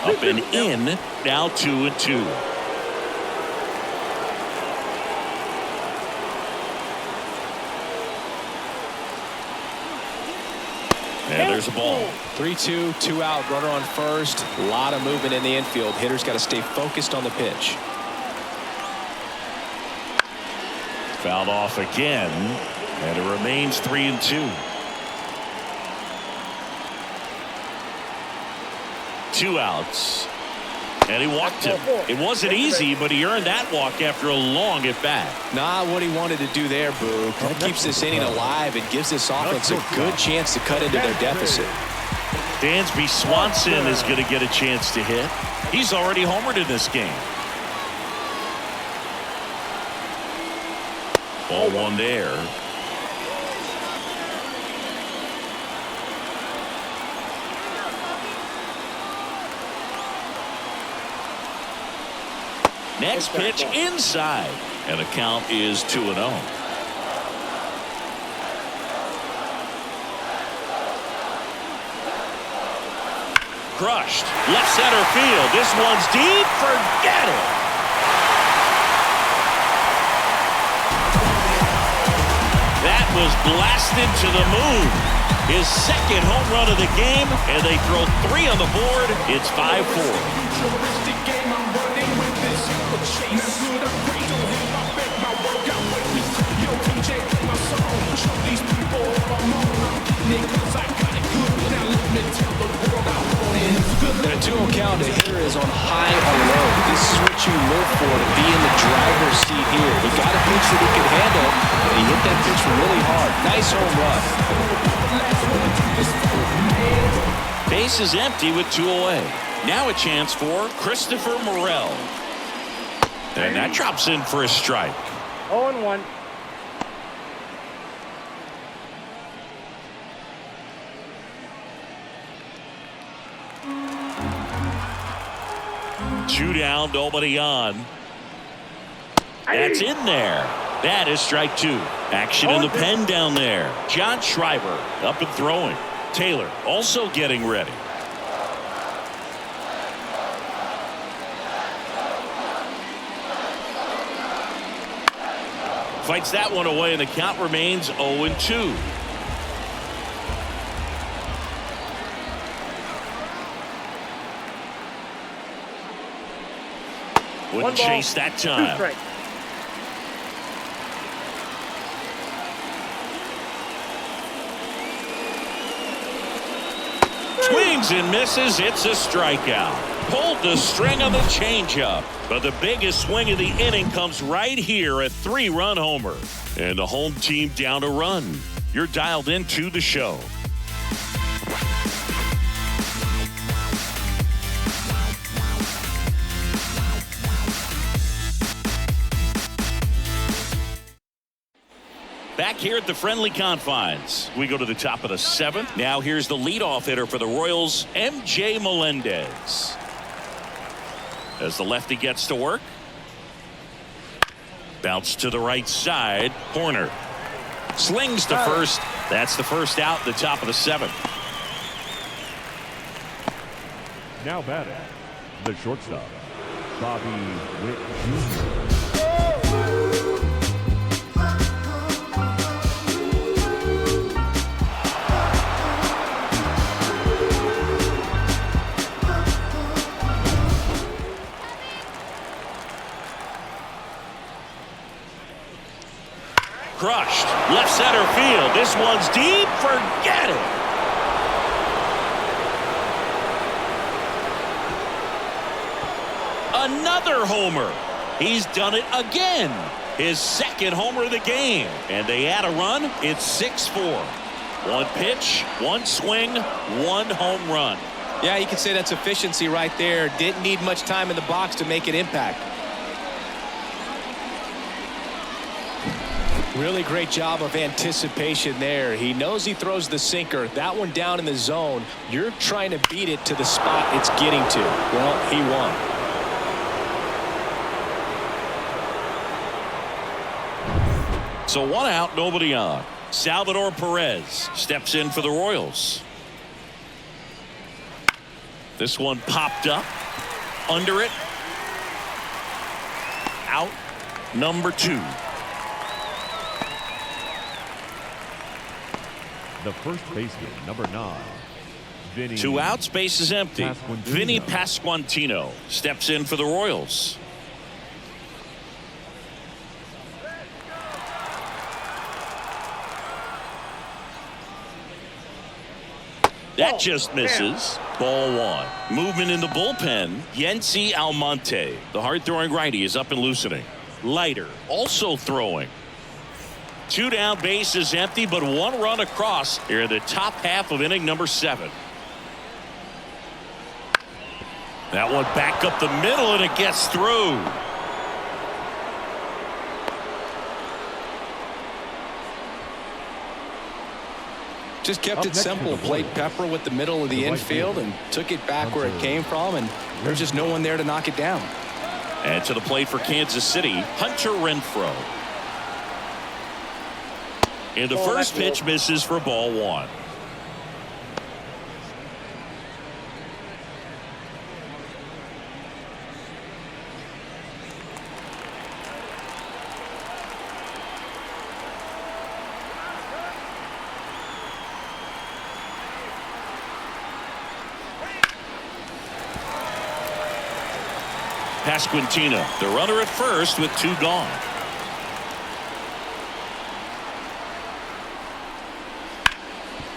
Up and in, now 2-2. And there's a ball. 3-2, 2 out, runner on first. A lot of movement in the infield. Hitter's got to stay focused on the pitch. Fouled off again, and it remains 3-2. 2 outs. And he walked him. It wasn't easy, but he earned that walk after a long at bat. Not what he wanted to do there, Boo. That keeps this inning alive and gives this offense a good chance to cut into their deficit. Dansby Swanson is going to get a chance to hit. He's already homered in this game. Ball 1 there. Next pitch inside, and the count is 2-0. Crushed left center field. This one's deep. Forget it. That was blasted to the moon. His second home run of the game, and they throw 3 on the board. It's 5-4. In a 2-0 count, the hitter is on high alert. This is what you look for to be in the driver's seat here. He got a pitch that he could handle, and he hit that pitch really hard. Nice home run. Base is empty with 2 away. Now a chance for Christopher Morel. And that drops in for a strike. 0-1. Two down, nobody on. That's in there. That is strike 2. Action in the pen down there. John Schreiber up and throwing. Taylor also getting ready. Fights that one away, and the count remains 0-2. Wouldn't chase that time. Swings and misses. It's a strikeout. Pulled the string on the changeup. But the biggest swing of the inning comes right here, a 3-run homer. And the home team down a run. You're dialed into the show. Back here at the friendly confines, we go to the top of the 7th. Now here's the leadoff hitter for the Royals, MJ Melendez. As the lefty gets to work. Bounce to the right side. Horner slings to first. That's the first out, the top of the 7th. Now batting, the shortstop, Bobby Witt Jr. Crushed. Left center field. This one's deep. Forget it. Another homer. He's done it again. His second homer of the game. And they add a run. It's 6-4. One pitch, one swing, one home run. Yeah, you can say that's efficiency right there. Didn't need much time in the box to make an impact. Really great job of anticipation there. He knows he throws the sinker. That one down in the zone. You're trying to beat it to the spot it's getting to. Well, he won. So 1 out, nobody on. Salvador Perez steps in for the Royals. This one popped up. Under it. Out number 2. The first baseman, number 9. Vinny 2 outs, base is empty. Vinny Pasquantino steps in for the Royals. That just misses. Ball 1. Movement in the bullpen. Yency Almonte, the hard-throwing righty, is up and loosening. Leiter also throwing. 2 down, base is empty, but 1 run across here in the top half of inning number 7. That one back up the middle, and it gets through. Just kept it simple. Played Pepper with the middle of the infield and took it back where it came from, and there's just no one there to knock it down. And to the plate for Kansas City, Hunter Renfroe. And the first pitch misses for ball 1. Pasquantino, the runner at first with 2 gone.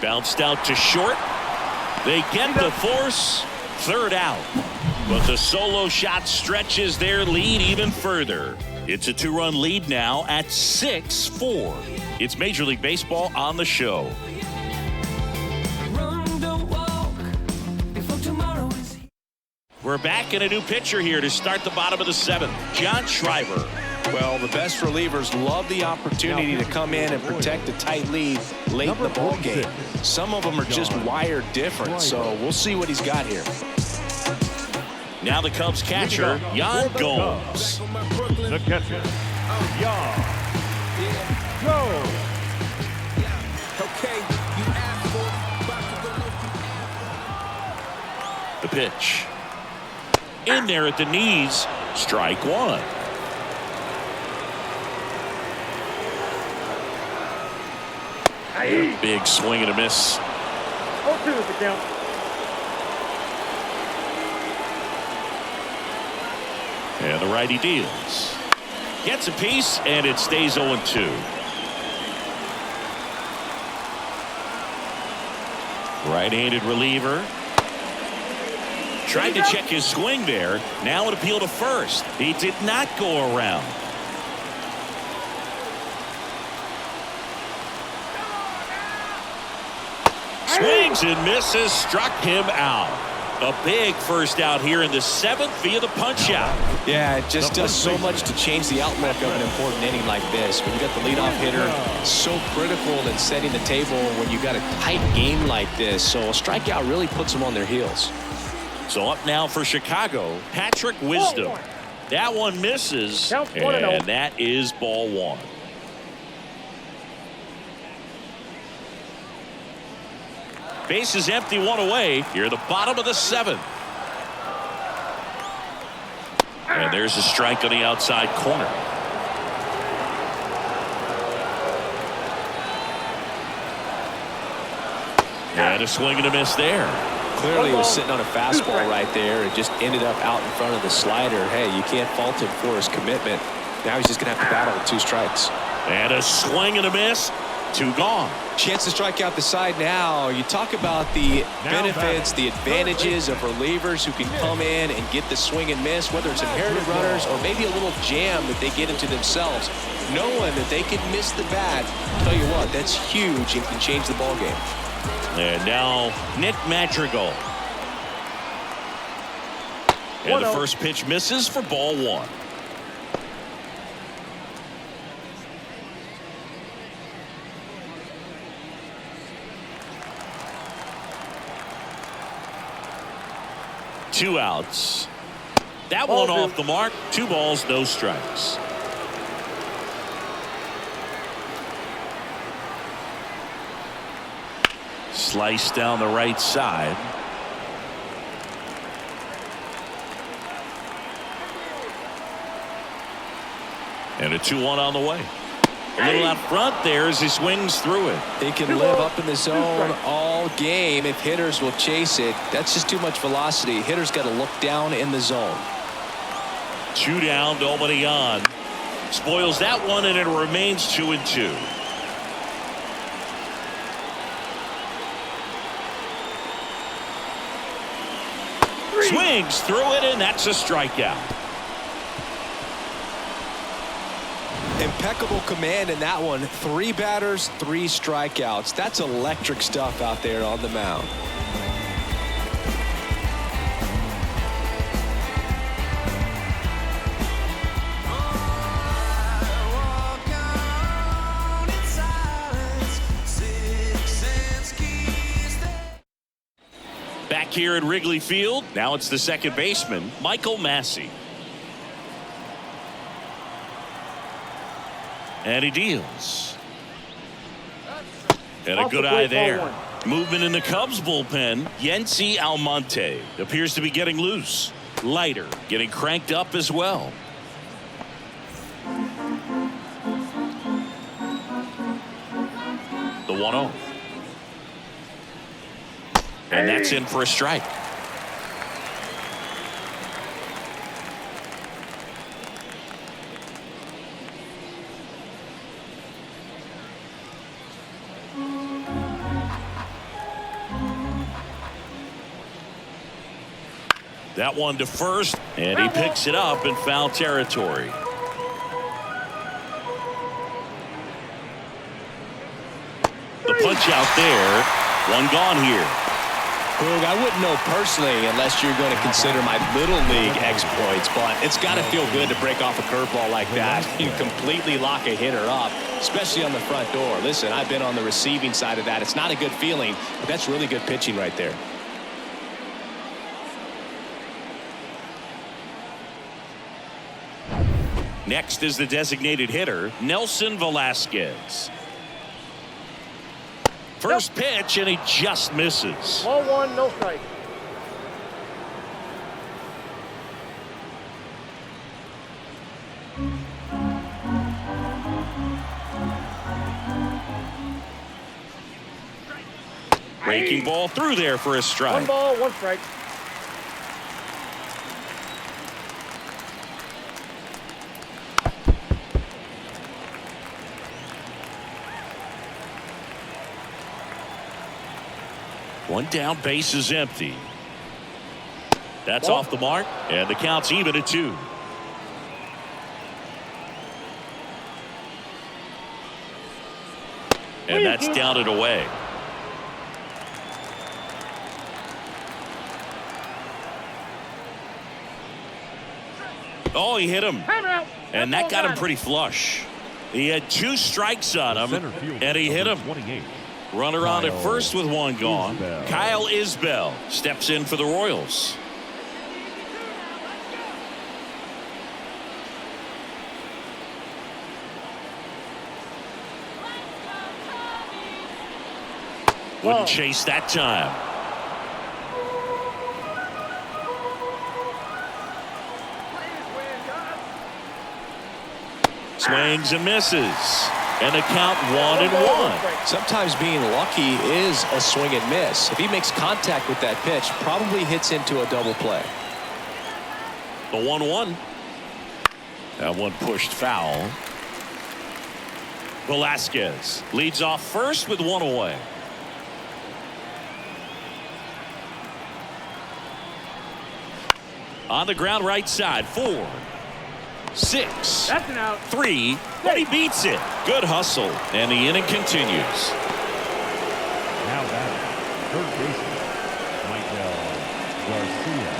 Bounced out to short. They get the force. 3rd out. But the solo shot stretches their lead even further. It's a 2-run lead now at 6-4. It's Major League Baseball on the show. We're back in a new pitcher here to start the bottom of the 7th. John Schreiber. Well, the best relievers love the opportunity to come in and protect a tight lead late in the ball game. Some of them are just wired different, so we'll see what he's got here. Now the Cubs catcher, Yan Gomes. The catcher, Yan Go. Okay, you asked for it. About to go The pitch. In there at the knees. Strike one. Big swing and a miss. 0-2 is the count. And the righty deals. Gets a piece, and it stays 0-2. Right-handed reliever. Tried to check his swing there. Now an appeal to first. He did not go around. Swings and misses. Struck him out. A big first out here in the 7th via the punch out. Yeah, it just does so much to change the outlook of an important inning like this. When you got the leadoff hitter, so critical in setting the table when you got a tight game like this. So a strikeout really puts them on their heels. So up now for Chicago, Patrick Wisdom. That one misses, and that is ball one. Base is empty, one away. Here at the bottom of the 7th. And there's a strike on the outside corner. And a swing and a miss there. Clearly he was sitting on a fastball right there. It just ended up out in front of the slider. Hey, you can't fault him for his commitment. Now he's just going to have to battle with 2 strikes. And a swing and a miss. 2 gone. Chance to strike out the side now. You talk about the benefits, the advantages of relievers who can come in and get the swing and miss, whether it's inherited runners or maybe a little jam that they get into themselves. Knowing that they can miss the bat, tell you what, that's huge and can change the ball game. And now Nick Madrigal. And the first pitch misses for ball one. Two outs. That one off the mark. 2 balls, no strikes. Slice down the right side. And a 2-1 on the way. A little out front there as he swings through it. He can live up in the zone all game if hitters will chase it. That's just too much velocity. Hitters got to look down in the zone. 2 down, nobody on. Spoils that one, and it remains 2-2. Swings through it, and that's a strikeout. Impeccable command in that one. 3 batters, 3 strikeouts. That's electric stuff out there on the mound. Back here at Wrigley Field, now it's the second baseman, Michael Massey. And he deals. And a good eye there. Movement in the Cubs bullpen. Yency Almonte appears to be getting loose. Leiter getting cranked up as well. The 1-0. And that's in for a strike. That one to first, and he picks it up in foul territory. The punch out there. 1 gone here. Boog, I wouldn't know personally unless you're going to consider my little league exploits, but it's got to feel good to break off a curveball like that. You completely lock a hitter up, especially on the front door. Listen, I've been on the receiving side of that. It's not a good feeling, but that's really good pitching right there. Next is the designated hitter, Nelson Velasquez. First pitch, and he just misses. Ball one, no strike. Breaking ball through there for a strike. One ball, one strike. One down, base is empty. That's Ball. off the mark, and the count's even at 2. And that's down and away. Oh, he hit him. Timeout. And that got him pretty flush. He had 2 strikes on him, and he hit him. 28. Runner on at first with 1 gone. Isbell. Kyle Isbell steps in for the Royals. Wouldn't chase that time. Swings and misses. And the count 1-1. Sometimes being lucky is a swing and miss. If he makes contact with that pitch, probably hits into a double play. The 1-1. That one pushed foul. Velasquez leads off first with 1 away. On the ground right side. 4, 6, That's an out. 3, but he beats it. Good hustle, and the inning continues. Now batting, third baseman, Michael Garcia.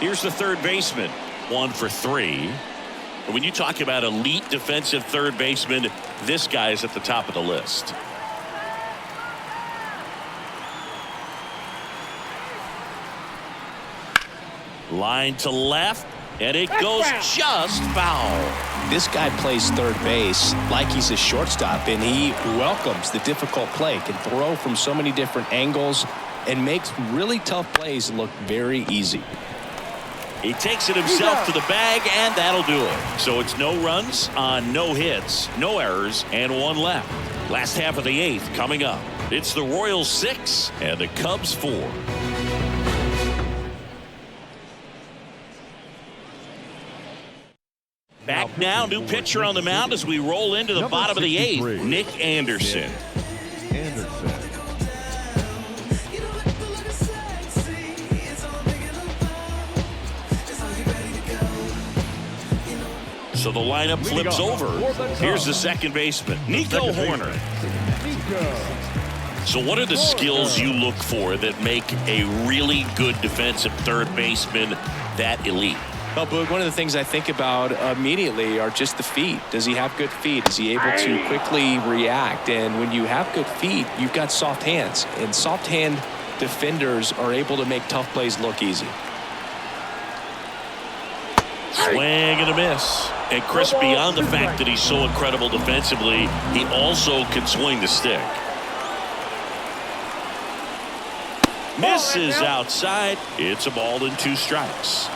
Here's the third baseman, 1 for 3. And when you talk about elite defensive third baseman, this guy is at the top of the list. Line to left, and it goes just foul. This guy plays third base like he's a shortstop, and he welcomes the difficult play, can throw from so many different angles, and makes really tough plays look very easy. He takes it himself to the bag, and that'll do it. So it's no runs on no hits, no errors, and 1 left. Last half of the 8th coming up. It's the Royals 6 and the Cubs 4. Back now, new pitcher on the mound as we roll into the bottom of the 8th, Nick Anderson. So the lineup flips over. Here's the second baseman, Nico Horner. So what are the skills you look for that make a really good defensive third baseman that elite? Well, Boog, one of the things I think about immediately are just the feet. Does he have good feet? Is he able to quickly react? And when you have good feet, you've got soft hands. And soft hand defenders are able to make tough plays look easy. Swing and a miss. And Chris, beyond the fact that he's so incredible defensively, he also can swing the stick. Misses outside. It's a ball and 2 strikes.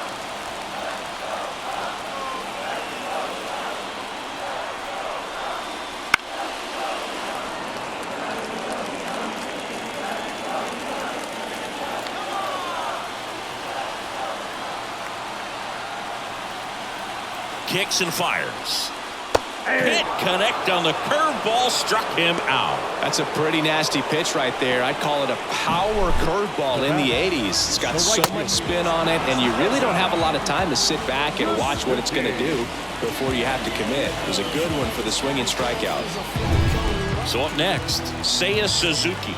Kicks and fires. Hit connect on the curveball, struck him out. That's a pretty nasty pitch right there. I'd call it a power curveball in the 80s. It's got so much spin on it, and you really don't have a lot of time to sit back and watch what it's going to do before you have to commit. It was a good one for the swinging strikeout. So up next, Seiya Suzuki.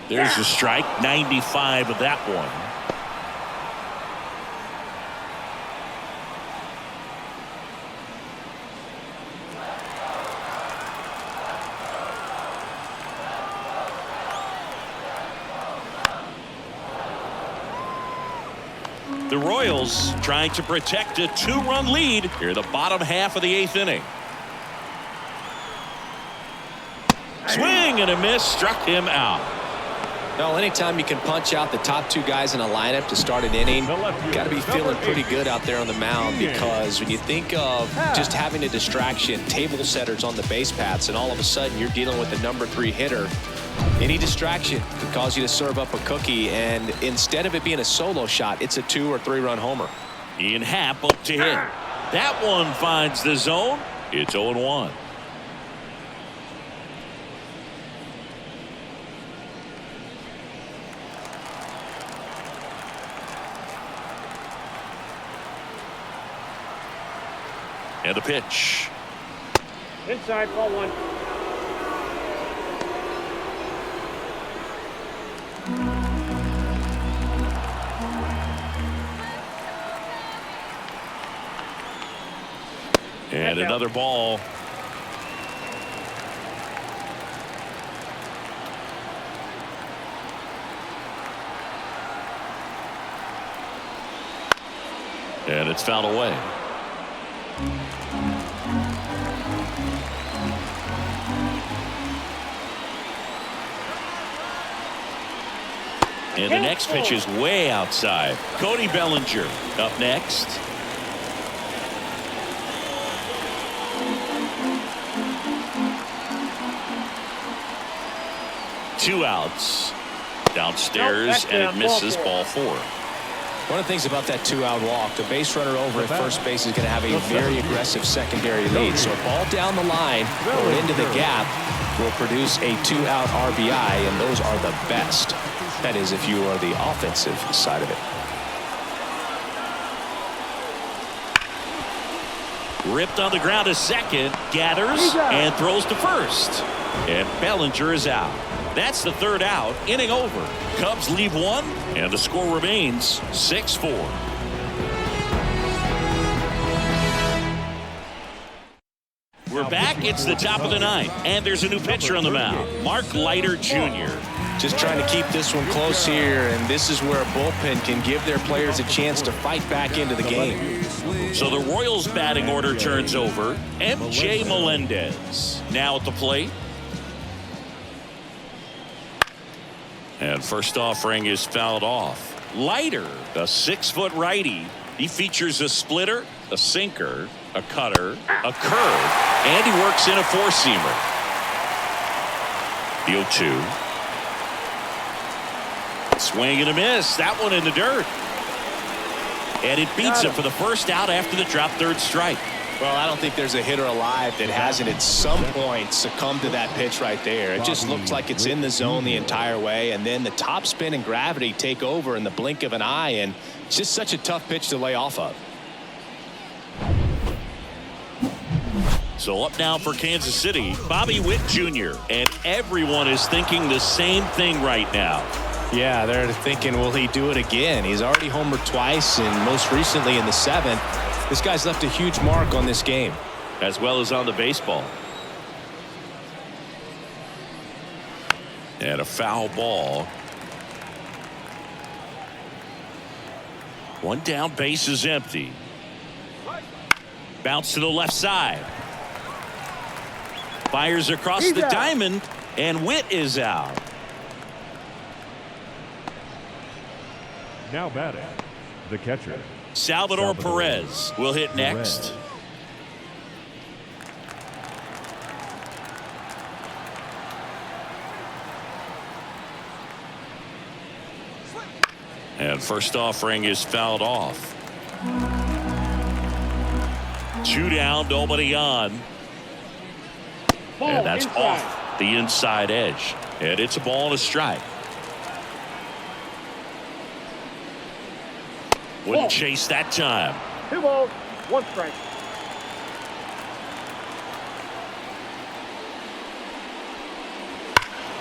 There's a strike, 95 of that one. The Royals trying to protect a 2-run lead here in the bottom half of the 8th inning. Swing and a miss, struck him out. Well, anytime you can punch out the top 2 guys in a lineup to start an inning, you got to be feeling pretty good out there on the mound, because when you think of just having a distraction, table setters on the base paths, and all of a sudden you're dealing with the number 3 hitter, any distraction can cause you to serve up a cookie, and instead of it being a solo shot, it's a 2 or 3 run homer. Ian Happ up to hit. That one finds the zone. It's 0-1. And a pitch. Inside, ball 1. And another ball. And it's fouled away. And the next pitch is way outside. Cody Bellinger up next. Two outs. Downstairs, and it misses, ball 4. One of the things about that 2-out walk, the base runner over at first base is going to have a very aggressive secondary lead. So a ball down the line or into the gap will produce a 2-out RBI, and those are the best. That is, if you are the offensive side of it. Ripped on the ground to second, gathers and throws to first. And Bellinger is out. That's the 3rd out, inning over. Cubs leave 1, and the score remains 6-4. We're back. It's the top of the 9th, and there's a new pitcher on the mound, Mark Leiter Jr. Just trying to keep this one close here, and this is where a bullpen can give their players a chance to fight back into the game. So the Royals batting order turns over. M.J. Melendez now at the plate. And first offering is fouled off. Leiter, a 6-foot righty. He features a splitter, a sinker, a cutter, a curve, and he works in a 4-seamer. The 0-2. Swing and a miss. That one in the dirt. And it beats him for the first out after the drop 3rd strike. Well, I don't think there's a hitter alive that hasn't at some point succumbed to that pitch right there. It just looks like it's in the zone the entire way, and then the top spin and gravity take over in the blink of an eye, and it's just such a tough pitch to lay off of. So up now for Kansas City, Bobby Witt Jr. And everyone is thinking the same thing right now. Yeah, they're thinking, will he do it again? He's already homered twice, and most recently in the 7th. This guy's left a huge mark on this game. As well as on the baseball. And a foul ball. 1 down, base is empty. Bounce to the left side. Fires across the diamond, and Witt is out. Now batting, the catcher, Salvador Perez will hit next. And first offering is fouled off. 2 down, nobody on. And that's off the inside edge. And it's a ball and a strike. Wouldn't chase that time. 2 balls, 1 strike.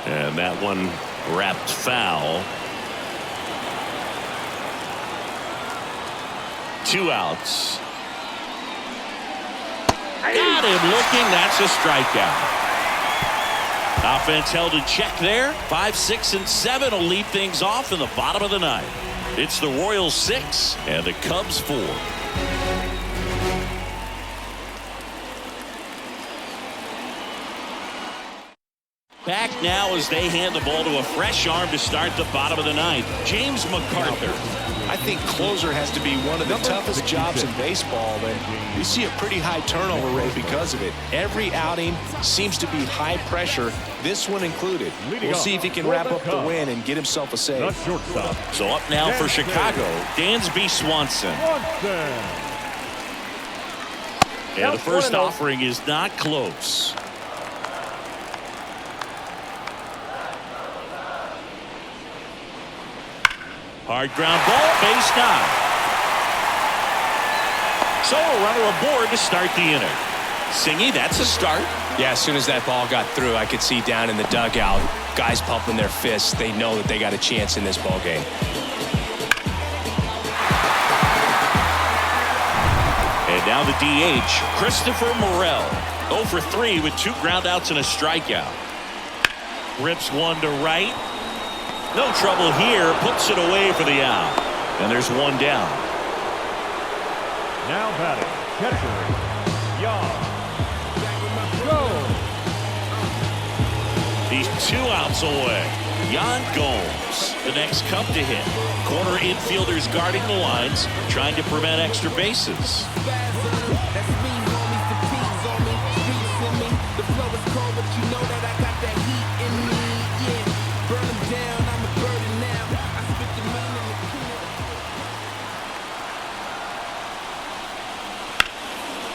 And that one wrapped foul. 2 outs. Got him looking. That's a strikeout. Offense held in check there. 5, 6, and 7 will lead things off in the bottom of the ninth. It's the Royals 6 and the Cubs 4. Back now as they hand the ball to a fresh arm to start the bottom of the ninth. James McArthur. I think closer has to be one of the toughest jobs in baseball, and you see a pretty high turnover rate because of it. Every outing seems to be high pressure, this one included. We'll see if he can wrap up the win and get himself a save. So up now for Chicago, Dansby Swanson. And the first offering is not close. Hard ground ball, base knock. So a runner aboard to start the inning. Singy, that's a start. Yeah, as soon as that ball got through, I could see down in the dugout, guys pumping their fists. They know that they got a chance in this ball game. And now the DH, Christopher Morel. 0 for 3 with 2 groundouts and a strikeout. Rips one to right. No trouble here. Puts it away for the out. And there's one down. Now batting, catcher, Jan. Go. He's 2 outs away. Jan Gomes, the next Cub to hit. Corner infielders guarding the lines, trying to prevent extra bases.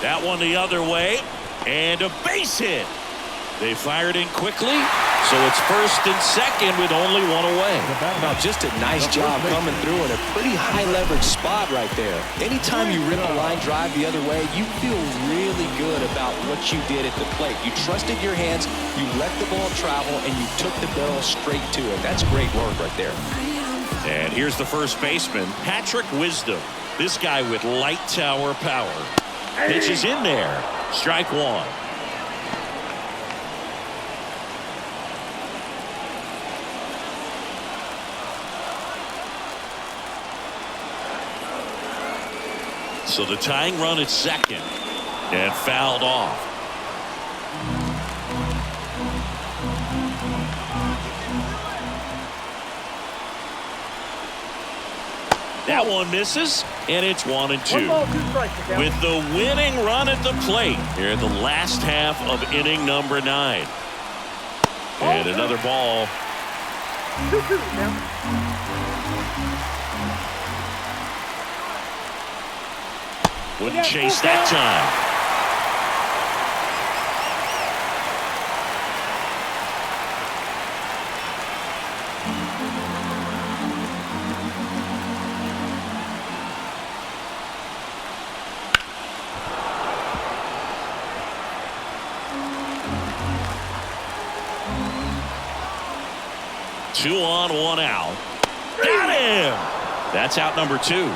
That one the other way, and a base hit. They fired in quickly, so it's first and second with only one away. Now, just a nice job coming through in a pretty high leverage spot right there. Anytime you rip a line drive the other way, you feel really good about what you did at the plate. You trusted your hands, you let the ball travel, and you took the barrel straight to it. That's great work right there. And here's the first baseman, Patrick Wisdom. This guy with light tower power. Pitch is in there. Strike one. So the tying run at second and fouled off. That one misses, and it's 1 and 2. 1 ball, 2 strikes. With the winning run at the plate here in the last half of inning number 9. And another ball. 2-2 now. Wouldn't chase that time. Two on, 1 out. Got him! That's out number 2.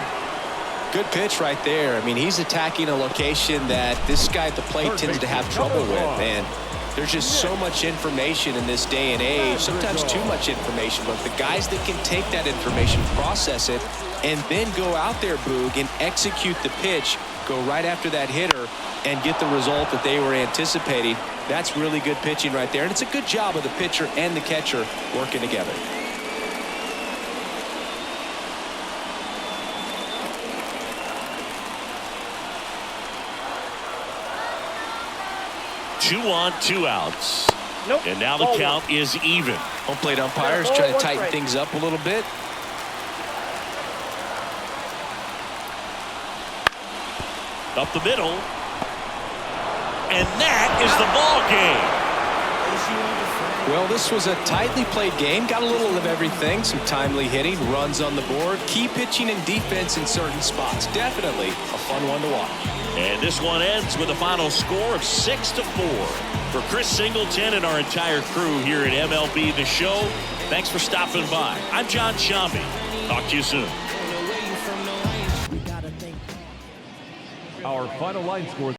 Good pitch right there. I mean, he's attacking a location that this guy at the plate tends to have trouble with. And there's just so much information in this day and age, sometimes too much information. But the guys that can take that information, process it, and then go out there, Boog, and execute the pitch, go right after that hitter, and get the result that they were anticipating. That's really good pitching right there. And it's a good job of the pitcher and the catcher working together. Two on, 2 outs. Nope. And now the Ball count one. is even. Home plate umpires try to tighten things up a little bit. Up the middle. And that is the ball game. Well, this was a tightly played game. Got a little of everything. Some timely hitting, runs on the board, key pitching and defense in certain spots. Definitely a fun one to watch. And this one ends with a final score of 6-4. For Chris Singleton and our entire crew here at MLB The Show, thanks for stopping by. I'm John Shambi. Talk to you soon. Our final line score.